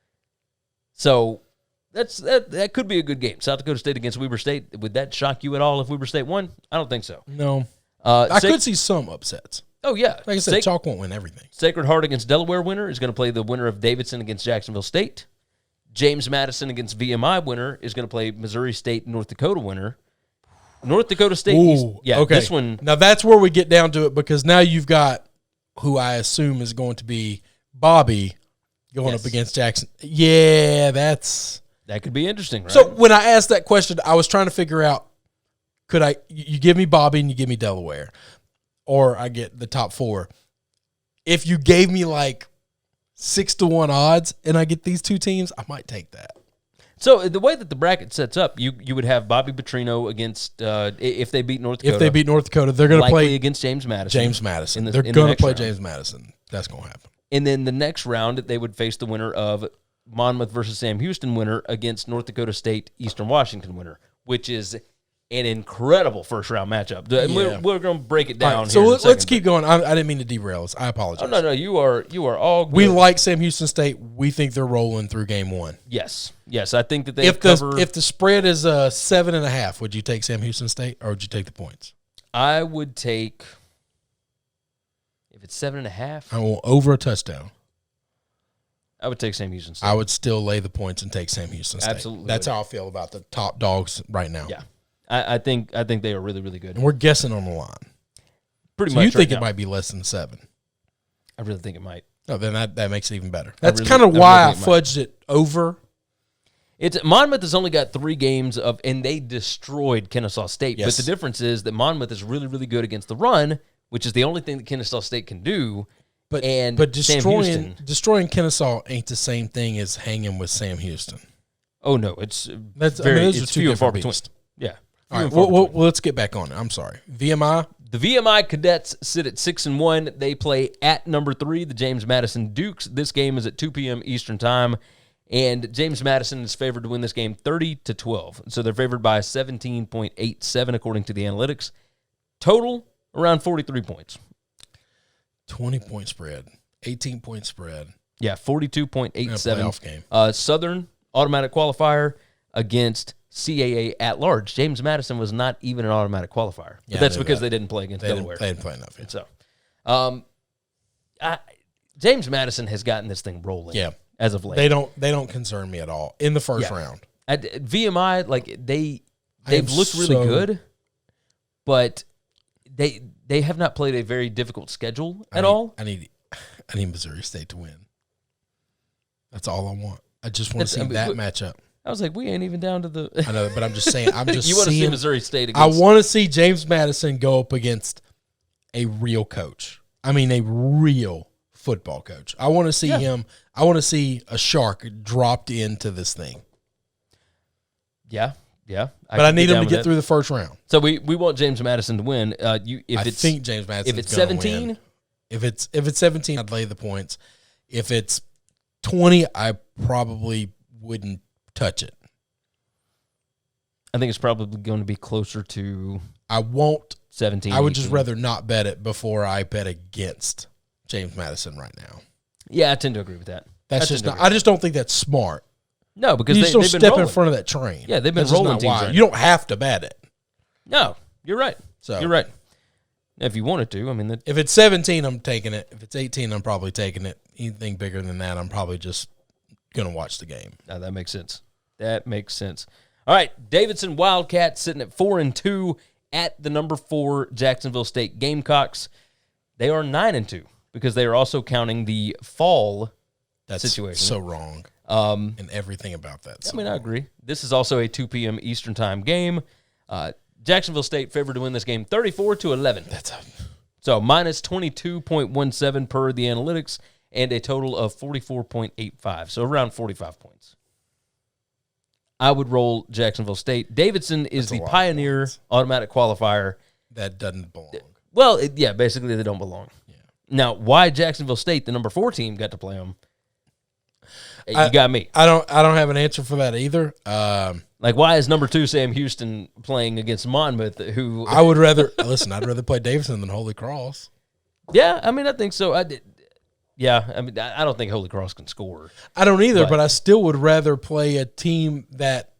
So that could be a good game. South Dakota State against Weber State. Would that shock you at all if Weber State won? I don't think so. No. I could see some upsets. Oh, yeah. Like I said, chalk won't win everything. Sacred Heart against Delaware winner is going to play the winner of Davidson against Jacksonville State. James Madison against VMI winner is going to play Missouri State North Dakota winner. North Dakota State. Okay. This one. Now that's where we get down to it because now you've got who I assume is going to be Bobby going up against Jackson. Yeah, that could be interesting, right? So when I asked that question, I was trying to figure out, you give me Bobby and you give me Delaware, or I get the top 4. If you gave me like 6-1 odds and I get these two teams, I might take that. So the way that the bracket sets up, you would have Bobby Petrino against if they beat North Dakota. If they beat North Dakota, they're going to play against James Madison. They're going to play James Madison. That's going to happen. And then the next round, they would face the winner of Monmouth versus Sam Houston winner against North Dakota State Eastern Washington winner, which is an incredible first-round matchup. Yeah. We're going to break it down. Right, so let's keep going. I didn't mean to derail us. I apologize. Oh, no, you are all good. We like Sam Houston State. We think they're rolling through game 1. Yes. I think that they if the spread is 7.5, would you take Sam Houston State or would you take the points? I would take, if it's 7.5. I want over a touchdown. I would take Sam Houston State. I would still lay the points and take Sam Houston State. Absolutely. That's how I feel about the top dogs right now. Yeah. I think they are really, really good. And we're guessing on the line. Pretty much. You think it might be less than 7? I really think it might. Oh, then that makes it even better. That's kind of why I fudged it over. Monmouth has only got 3 games and they destroyed Kennesaw State. Yes. But the difference is that Monmouth is really, really good against the run, which is the only thing that Kennesaw State can do. But destroying Kennesaw ain't the same thing as hanging with Sam Houston. Oh no, it's few and far between. Yeah. All right, well, let's get back on it. I'm sorry. VMI. The VMI Cadets sit at 6-1. They play at number 3, the James Madison Dukes. This game is at 2 p.m. Eastern Time, and James Madison is favored to win this game 30-12. So they're favored by 17.87 according to the analytics. Total around 43 points. 20-point spread, 18-point spread. Yeah, 42.87. Playoff game. Southern automatic qualifier against CAA at large. James Madison was not even an automatic qualifier. But that's because they didn't play against Delaware. They didn't play enough. Yeah. So, James Madison has gotten this thing rolling. Yeah. As of late, they don't concern me at all in the first round. At VMI, like they've looked really good, but they have not played a very difficult schedule at all. I need Missouri State to win. That's all I want. I just want to see that matchup. I was like, we ain't even down to the. I know, but I'm just saying. You want to see Missouri State against? I want to see James Madison go up against a real coach. I mean, a real football coach. I want to see him. I want to see a shark dropped into this thing. Yeah. But I need him to get through the first round. So we want James Madison to win. I think James Madison. If it's 17, if it's 17, I'd lay the points. If it's 20, I probably wouldn't touch it. I think it's probably going to be closer to. I won't 17. I would just rather not bet it before I bet against James Madison right now. Yeah, I tend to agree with that. That's just not. I just don't think that's smart. No, because you they've don't been step rolling. in front of that train. Yeah, they've been rolling teams. Right you don't have to bet it. No, you're right. So you're right. If you wanted to, I mean, if it's 17, I'm taking it. If it's 18, I'm probably taking it. Anything bigger than that, I'm probably just going to watch the game. No, that makes sense. That makes sense. All right, Davidson Wildcats sitting at 4-2 at the number 4 Jacksonville State Gamecocks. They are 9-2 because they are also counting the fall situation. So wrong. And everything about that. I mean, I agree. This is also a 2 p.m. Eastern Time game. Jacksonville State favored to win this game 34-11. So minus 22.17 per the analytics and a total of 44.85. So around 45 points. I would roll Jacksonville State. Davidson is the Pioneer automatic qualifier. That doesn't belong. Well, basically they don't belong. Yeah. Now, why Jacksonville State, the number 4 team, got to play them? You got me. I don't have an answer for that either. Like, why is number 2 Sam Houston playing against Monmouth? Who I would rather I'd rather play Davidson than Holy Cross. Yeah, I mean, I think so. I mean, I don't think Holy Cross can score. I don't either, but I still would rather play a team that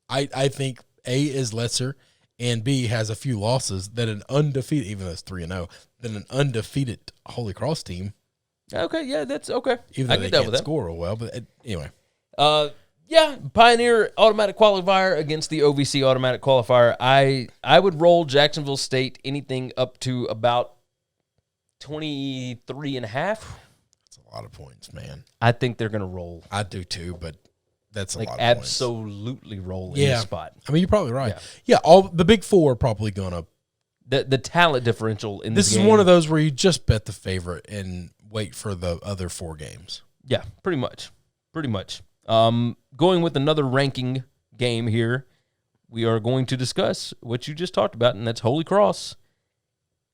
I think A is lesser and B has a few losses than an undefeated, even though it's 3-0, than an undefeated Holy Cross team. Okay, yeah, that's okay. Even though they can't score real well, but anyway. Pioneer automatic qualifier against the OVC automatic qualifier. I would roll Jacksonville State anything up to about 23.5. That's a lot of points, man. I think they're going to roll. I do too, but that's a lot of points. Absolutely roll in this spot. I mean, you're probably right. Yeah, all the big four are probably going to. The talent differential in this game. is one of those where you just bet the favorite and wait for the other 4 games. Yeah, pretty much. Going with another ranking game here, we are going to discuss what you just talked about, and that's Holy Cross.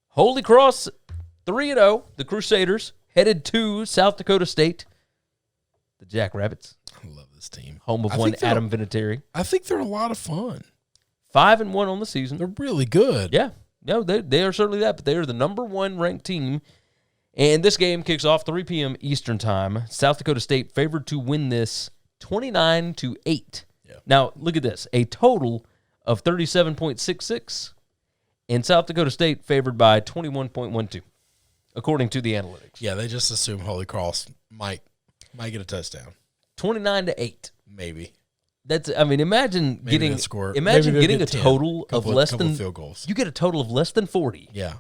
Holy Cross 3-0, the Crusaders, headed to South Dakota State, the Jackrabbits. I love this team. Home of one Adam Vinatieri. I think they're a lot of fun. 5-1 on the season. They're really good. Yeah. No, they are certainly that, but they are the number 1 ranked team. And this game kicks off 3 p.m. Eastern time. South Dakota State favored to win this 29-8. Yeah. Now, look at this. A total of 37.66, and South Dakota State favored by 21.12, according to the analytics. Yeah, they just assume Holy Cross might get a touchdown. 29-8. Maybe. That's. I mean, imagine getting a total of less than field goals. You get a total of less than 40. Yeah.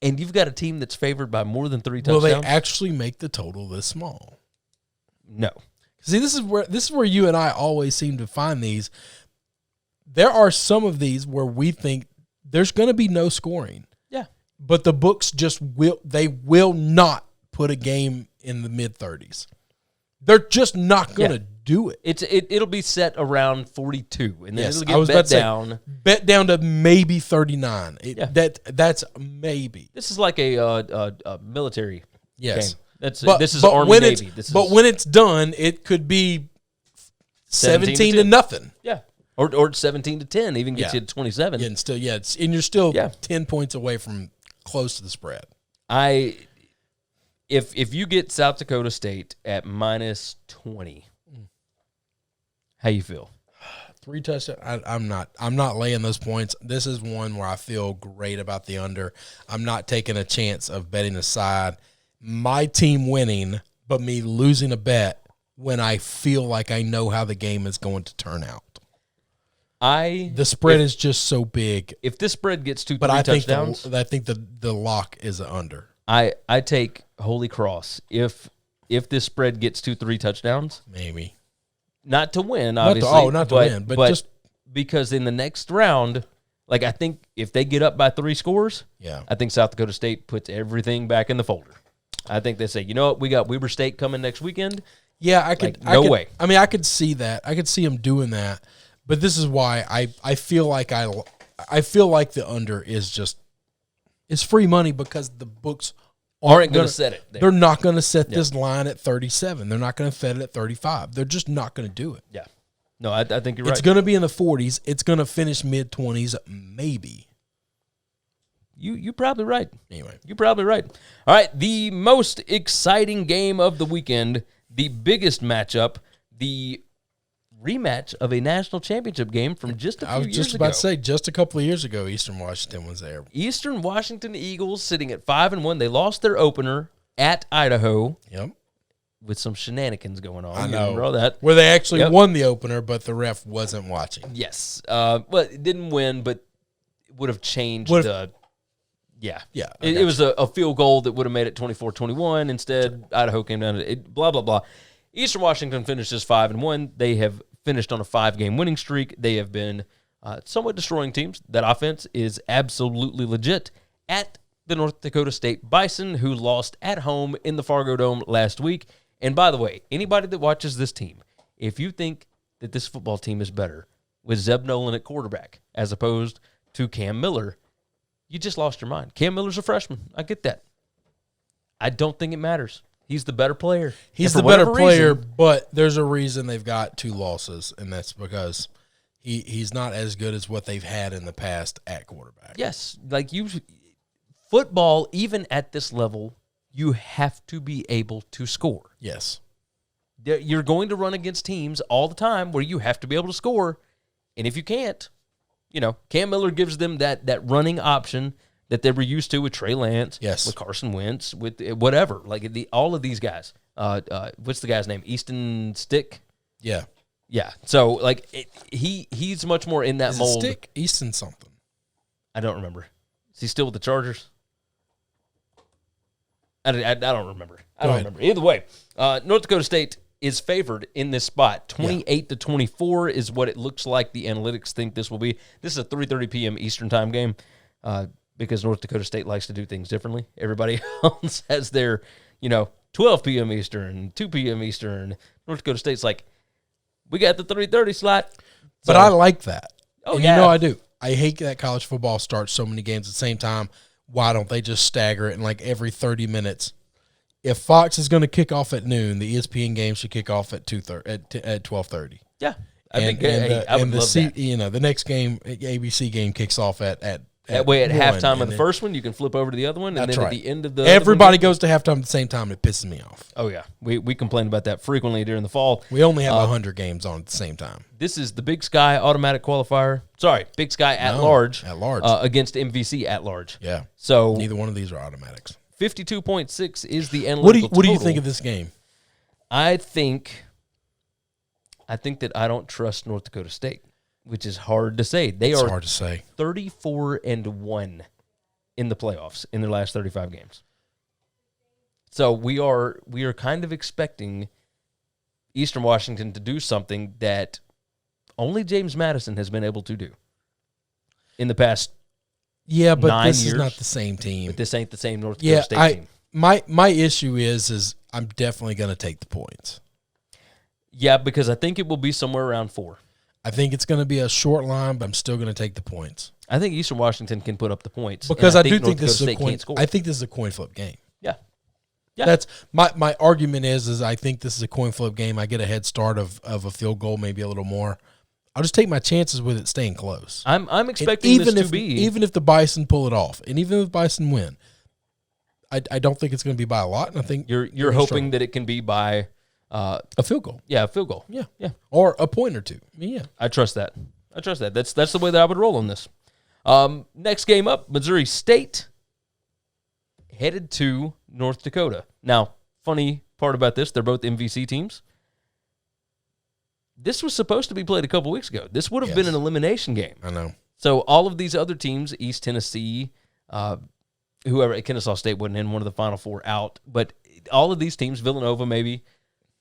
And you've got a team that's favored by more than 3 touchdowns. Will they actually make the total this small? No. See, this is where you and I always seem to find these. There are some of these where we think there's going to be no scoring. Yeah. But the books will not put a game in the mid-30s. They're just not going to do it. It'll be set around 42, and then it'll get bet down to maybe 39. That's maybe. This is like a military game. This is Army Navy. When it's done, it could be 17 to nothing. Yeah, or 17-10, even gets you to 27. Yeah, and you're still 10 points away from close to the spread. If you get South Dakota State at -20, how you feel? 3 touchdowns. I'm not laying those points. This is one where I feel great about the under. I'm not taking a chance of betting aside my team winning, but me losing a bet when I feel like I know how the game is going to turn out. The spread is just so big. If this spread gets 2-3 touchdowns, I think the lock is an under. I take Holy Cross if this spread gets 2-3 touchdowns. Maybe. Not to win, obviously. Not to win, but just because in the next round, like I think if they get up by 3 scores, I think South Dakota State puts everything back in the folder. I think they say, you know what, we got Weber State coming next weekend. Yeah, I could. No way. I mean, I could see that. I could see them doing that. But this is why I feel like the under is free money because the books aren't going to set it there. They're not going to set this line at 37. They're not going to set it at 35. They're just not going to do it. Yeah. No, I think you're right. It's going to be in the 40s. It's going to finish mid-20s, maybe. You're probably right. Anyway. You're probably right. All right, the most exciting game of the weekend, the biggest matchup, the rematch of a national championship game from just a few years ago. I was just about to say, just a couple of years ago, Eastern Washington was there. Eastern Washington Eagles sitting at 5-1. They lost their opener at Idaho. Yep. With some shenanigans going on. I know. Remember all that? Where they actually won the opener, but the ref wasn't watching. Yes. Well, it didn't win, but it would have changed the... Yeah. Yeah. It was a field goal that would have made it 24-21. Instead, Idaho came down to it. Blah, blah, blah. Eastern Washington finishes 5-1. They have finished on a 5-game winning streak. They have been somewhat destroying teams. That offense is absolutely legit at the North Dakota State Bison, who lost at home in the Fargo Dome last week. And by the way, anybody that watches this team, if you think that this football team is better with Zeb Nolan at quarterback as opposed to Cam Miller, you just lost your mind. Cam Miller's a freshman. I get that. I don't think it matters. He's the better player. He's the better player, but there's a reason they've got 2 losses, and that's because he's not as good as what they've had in the past at quarterback. Yes. Football, even at this level, you have to be able to score. Yes. You're going to run against teams all the time where you have to be able to score, and if you can't, Cam Miller gives them that running option that they were used to with Trey Lance, with Carson Wentz, with whatever. All of these guys. What's the guy's name? Easton Stick? Yeah. Yeah. So, he's much more in that mold. Stick? Easton something. I don't remember. Is he still with the Chargers? I don't remember. I don't remember. Either way, North Dakota State is favored in this spot. 28-24 is what it looks like the analytics think this will be. This is a 3:30 p.m. Eastern time game because North Dakota State likes to do things differently. Everybody else has their, 12 p.m. Eastern, 2 p.m. Eastern. North Dakota State's like, we got the 3:30 slot. But I like that. Oh, and yeah. I do. I hate that college football starts so many games at the same time. Why don't they just stagger it and like every 30 minutes? If Fox is going to kick off at noon, the ESPN game should kick off at 12:30. Yeah, I would love that. The next game, ABC game, kicks off at that way at 1, halftime of the first one, you can flip over to the other one, and then at the end of the everybody goes to halftime at the same time. It pisses me off. Oh yeah, we complain about that frequently during the fall. We only have 100 games on at the same time. This is the Big Sky automatic qualifier. Sorry, Big Sky at large against MVC at large. Yeah. So neither one of these are automatics. 52.6 is the analytical What do you think of this game? I think that I don't trust North Dakota State, which is hard to say. It's hard to say. 34-1 in the playoffs in their last 35 games. So we are kind of expecting Eastern Washington to do something that only James Madison has been able to do in the past. Yeah, but 9 this years. Is not the same team. But this ain't the same North Dakota State team. My issue is I'm definitely going to take the points. Yeah, because I think it will be somewhere around 4. I think it's going to be a short line, but I'm still going to take the points. I think Eastern Washington can put up the points. Because I do think this is a coin. I think this is a coin flip game. Yeah. That's my argument is I think this is a coin flip game. I get a head start of a field goal, maybe a little more. I'll just take my chances with it staying close. I'm expecting this to be even if the Bison pull it off, and even if the Bison win, I don't think it's going to be by a lot. And I think you're hoping that it can be by a field goal. Yeah, a field goal. Yeah, or a point or two. Yeah, I trust that. That's the way that I would roll on this. Next game up, Missouri State headed to North Dakota. Now, funny part about this, they're both MVC teams. This was supposed to be played a couple weeks ago. This would have been an elimination game. I know. So all of these other teams, East Tennessee, whoever, Kennesaw State wasn't in one of the Final Four out, but all of these teams, Villanova maybe,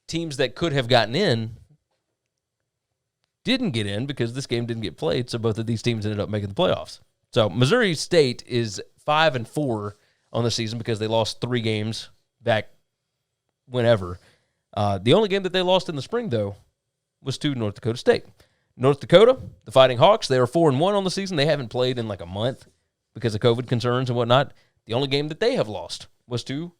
teams that could have gotten in, didn't get in because this game didn't get played, so both of these teams ended up making the playoffs. So Missouri State is 5-4 on the season because they lost 3 games back whenever. The only game that they lost in the spring, though, was to North Dakota State. North Dakota, the Fighting Hawks, they are 4-1 on the season. They haven't played in like a month because of COVID concerns and whatnot. The only game that they have lost was to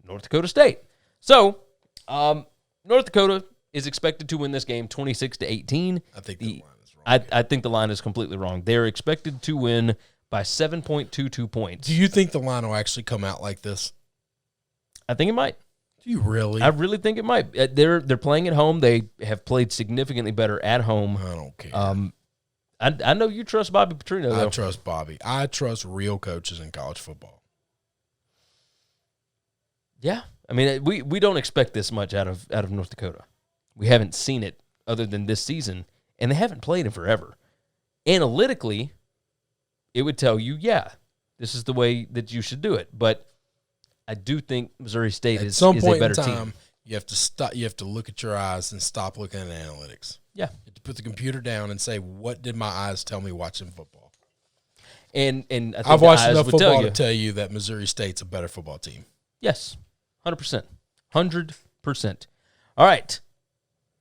North Dakota State. So, North Dakota is expected to win this game 26-18. I think the line is wrong. I think the line is completely wrong. They're expected to win by 7.22 points. Do you think the line will actually come out like this? I think it might. Do you really? I really think it might. They're playing at home. They have played significantly better at home. I don't care. I know you trust Bobby Petrino, though. I trust Bobby. I trust real coaches in college football. Yeah. I mean, we don't expect this much out of North Dakota. We haven't seen it other than this season, and they haven't played in forever. Analytically, it would tell you, yeah, this is the way that you should do it. But I do think Missouri State is a better team. You have to stop. You have to look at your eyes and stop looking at analytics. Yeah, you have to put the computer down and say, "What did my eyes tell me watching football?" And I think I've watched enough football to tell you that Missouri State's a better football team. Yes, 100%, 100%. All right,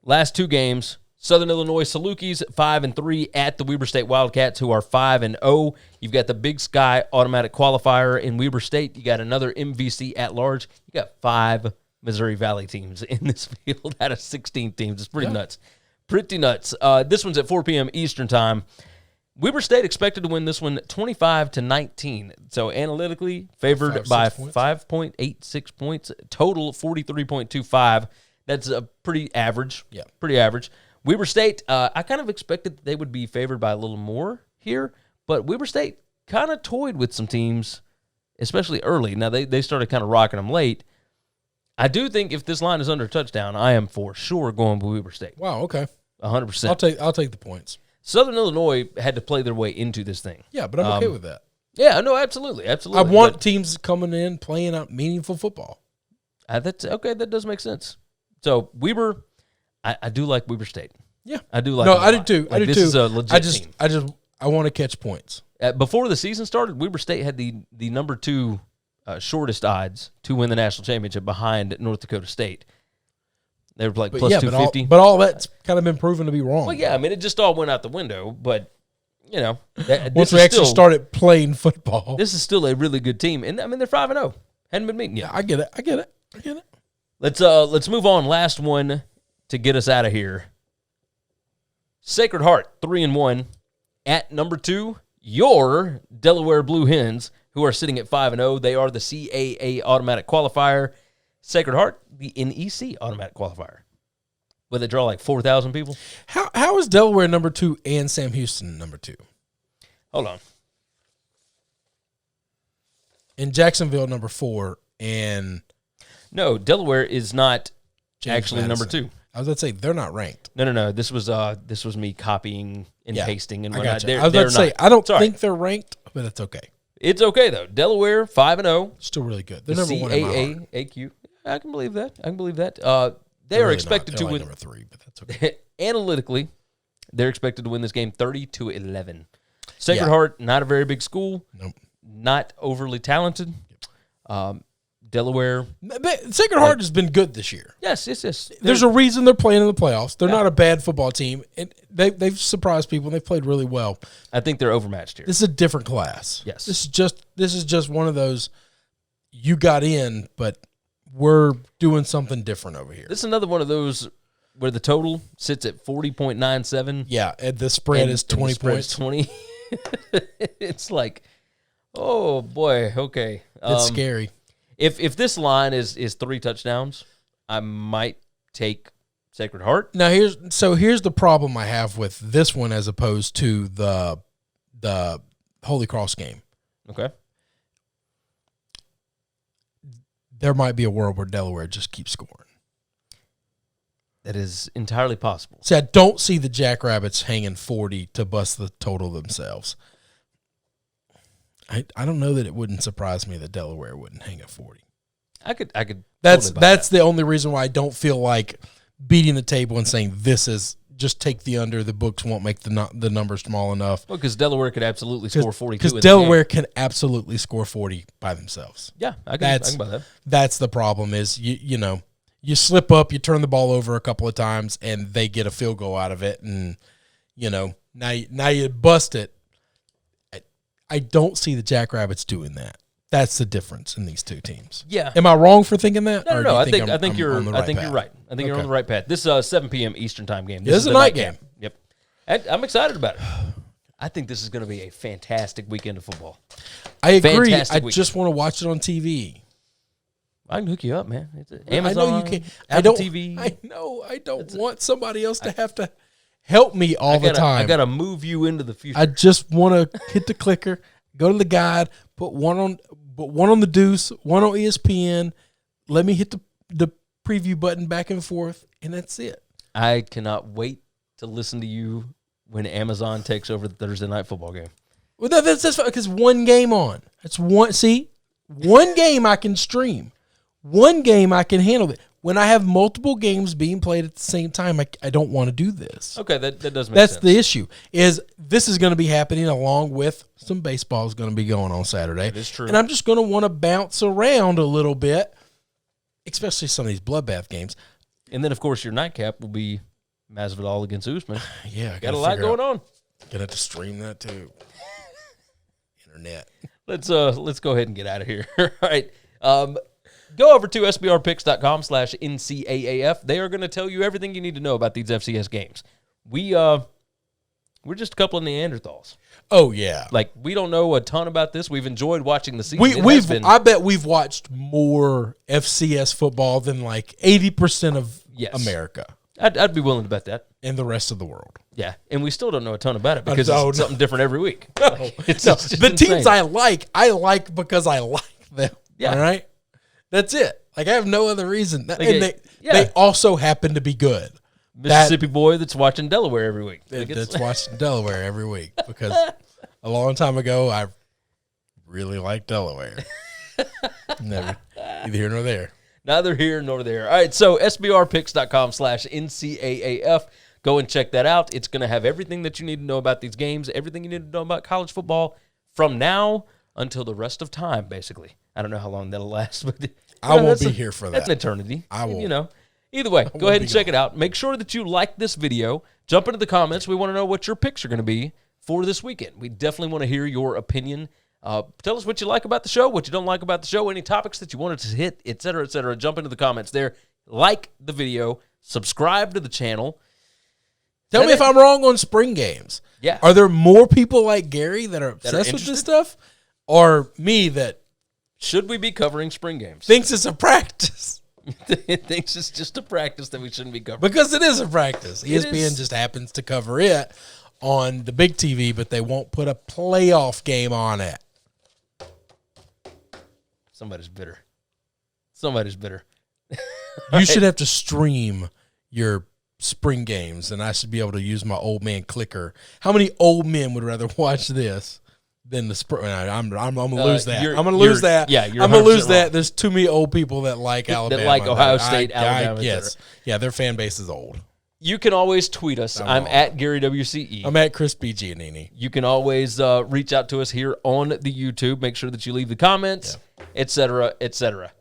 last 2 games. Southern Illinois Salukis 5-3 at the Weber State Wildcats, who are 5-0. You've got the Big Sky automatic qualifier in Weber State. You got another MVC at large. You got 5 Missouri Valley teams in this field out of 16 teams. It's pretty nuts. Pretty nuts. This one's at 4 p.m. Eastern time. Weber State expected to win this one 25-19. So analytically favored by 5.86 points. Total 43.25. That's a pretty average. Yeah, pretty average. Weber State, I kind of expected that they would be favored by a little more here, but Weber State kind of toyed with some teams, especially early. Now, they started kind of rocking them late. I do think if this line is under a touchdown, I am for sure going with Weber State. Wow, okay. 100%. I'll take the points. Southern Illinois had to play their way into this thing. Yeah, but I'm okay with that. Yeah, no, absolutely. I want teams coming in playing out meaningful football. That's okay. That does make sense. So Weber, I do like Weber State. Yeah, I do like. No, I do too. Like, I do this too. Is a legit team. I want to catch points. Before the season started, Weber State had the number 2 shortest odds to win the national championship behind North Dakota State. They were like plus 250. But all that's kind of been proven to be wrong. Well, yeah, I mean, it just all went out the window. But once we actually started playing football, this is still a really good team, and I mean they're 5-0. Hadn't been meeting yet. Yeah, I get it. Let's move on. Last one to get us out of here. Sacred Heart 3-1 at number 2. Your Delaware Blue Hens, who are sitting at 5-0. They are the CAA automatic qualifier. Sacred Heart, the NEC automatic qualifier. Where they draw like 4,000 people. How is Delaware number 2 and Sam Houston number 2? Hold on. And Jacksonville number 4 and no, Delaware is not James actually Madison. number 2. I was going to say they're not ranked. No. This was me copying and pasting and whatnot. I was about to say I don't think they're ranked, but that's okay. It's okay though. Delaware 5-0. Still really good. They're number 1 in my heart. AQ. I can believe that. They are really expected to like win number 3, but that's okay. Analytically, they're expected to win this game 30-11. Sacred Heart, not a very big school. Nope. Not overly talented. Delaware. Sacred Heart has been good this year. Yes. There's a reason they're playing in the playoffs. They're not a bad football team. And they've surprised people, and they've played really well. I think they're overmatched here. This is a different class. Yes. This is just one of those, you got in, but we're doing something different over here. This is another one of those where the total sits at 40.97. Yeah, and the spread is 20 points. 20. It's like, oh, boy, okay. It's scary. If this line is 3 touchdowns, I might take Sacred Heart. Now here's the problem I have with this one as opposed to the Holy Cross game. Okay. There might be a world where Delaware just keeps scoring. That is entirely possible. See, I don't see the Jackrabbits hanging 40 to bust the total themselves. I don't know that it wouldn't surprise me that Delaware wouldn't hang at 40. I could. That's totally the only reason why I don't feel like beating the table and saying this is just take the under. The books won't make the number small enough. Well, because Delaware could absolutely score 42. Because Delaware can absolutely score 40 by themselves. Yeah, I can buy that. That's the problem is you slip up, you turn the ball over a couple of times, and they get a field goal out of it, and now you bust it. I don't see the Jackrabbits doing that. That's the difference in these two teams. Yeah. Am I wrong for thinking that? No. I think you're right. I think you're on the right path. This is a 7 p.m. Eastern time game. This is a night game. Yep. I'm excited about it. I think this is going to be a fantastic weekend of football. I agree. I just want to watch it on TV. I can hook you up, man. It's Amazon. I know you can. Apple TV. I know. I don't want somebody else to have to help me all the time. I got to move you into the future. I just want to hit the clicker, go to the guide, put one on the Deuce, one on ESPN. Let me hit the preview button back and forth, and that's it. I cannot wait to listen to you when Amazon takes over the Thursday night football game. Well, that's because one game on. That's one. See, one game I can stream. One game I can handle it. When I have multiple games being played at the same time, I don't want to do this. Okay, that does make sense. That's the issue. This is going to be happening along with some baseball is going to be going on Saturday. That is true. And I'm just going to want to bounce around a little bit, especially some of these bloodbath games. And then, of course, your nightcap will be Masvidal against Usman. Yeah, got a lot going on. Gonna have to stream that too. Internet. Let's go ahead and get out of here. All right. Go over to sbrpicks.com/NCAAF. They are going to tell you everything you need to know about these FCS games. We're just a couple of Neanderthals. Oh yeah, like we don't know a ton about this. We've enjoyed watching the season. I bet we've watched more FCS football than like 80% of America. I'd be willing to bet that. And the rest of the world. Yeah, and we still don't know a ton about it because it's something different every week. The teams I like because I like them. Yeah. All right? That's it. Like, I have no other reason. They also happen to be good. Mississippi boy that's watching Delaware every week. That's watching Delaware every week because a long time ago, I really like Delaware. Never, neither here nor there. Neither here nor there. All right, so sbrpicks.com/NCAAF. Go and check that out. It's going to have everything that you need to know about these games, everything you need to know about college football from now until the rest of time, basically. I don't know how long that'll last, but I won't be here for that. That's an eternity. I will. Either way, go ahead and check it out. Make sure that you like this video. Jump into the comments. We want to know what your picks are going to be for this weekend. We definitely want to hear your opinion. Tell us what you like about the show, what you don't like about the show, any topics that you wanted to hit, et cetera, et cetera. Jump into the comments there. Like the video. Subscribe to the channel. Tell me if I'm wrong on spring games. Yeah. Are there more people like Gary that are obsessed with this stuff? Or me that should we be covering spring games? Thinks it's a practice. It thinks it's just a practice that we shouldn't be covering. Because it is a practice. ESPN just happens to cover it on the big TV, but they won't put a playoff game on it. Somebody's bitter. Somebody's bitter. You should have to stream your spring games, and I should be able to use my old man clicker. How many old men would rather watch this than the spring? I'm gonna lose that. I'm gonna lose that. Yeah, I'm gonna lose that. There's too many old people that like Alabama. That like Ohio State, Alabama. Yes. Yeah, their fan base is old. You can always tweet us. I'm at Gary WCE. I'm at Chris B. Giannini. You can always reach out to us here on the YouTube. Make sure that you leave the comments, et cetera, et cetera.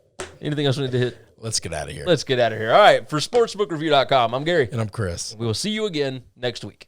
Anything else we need to hit? Let's get out of here. Let's get out of here. All right, for sportsbookreview.com, I'm Gary. And I'm Chris. We will see you again next week.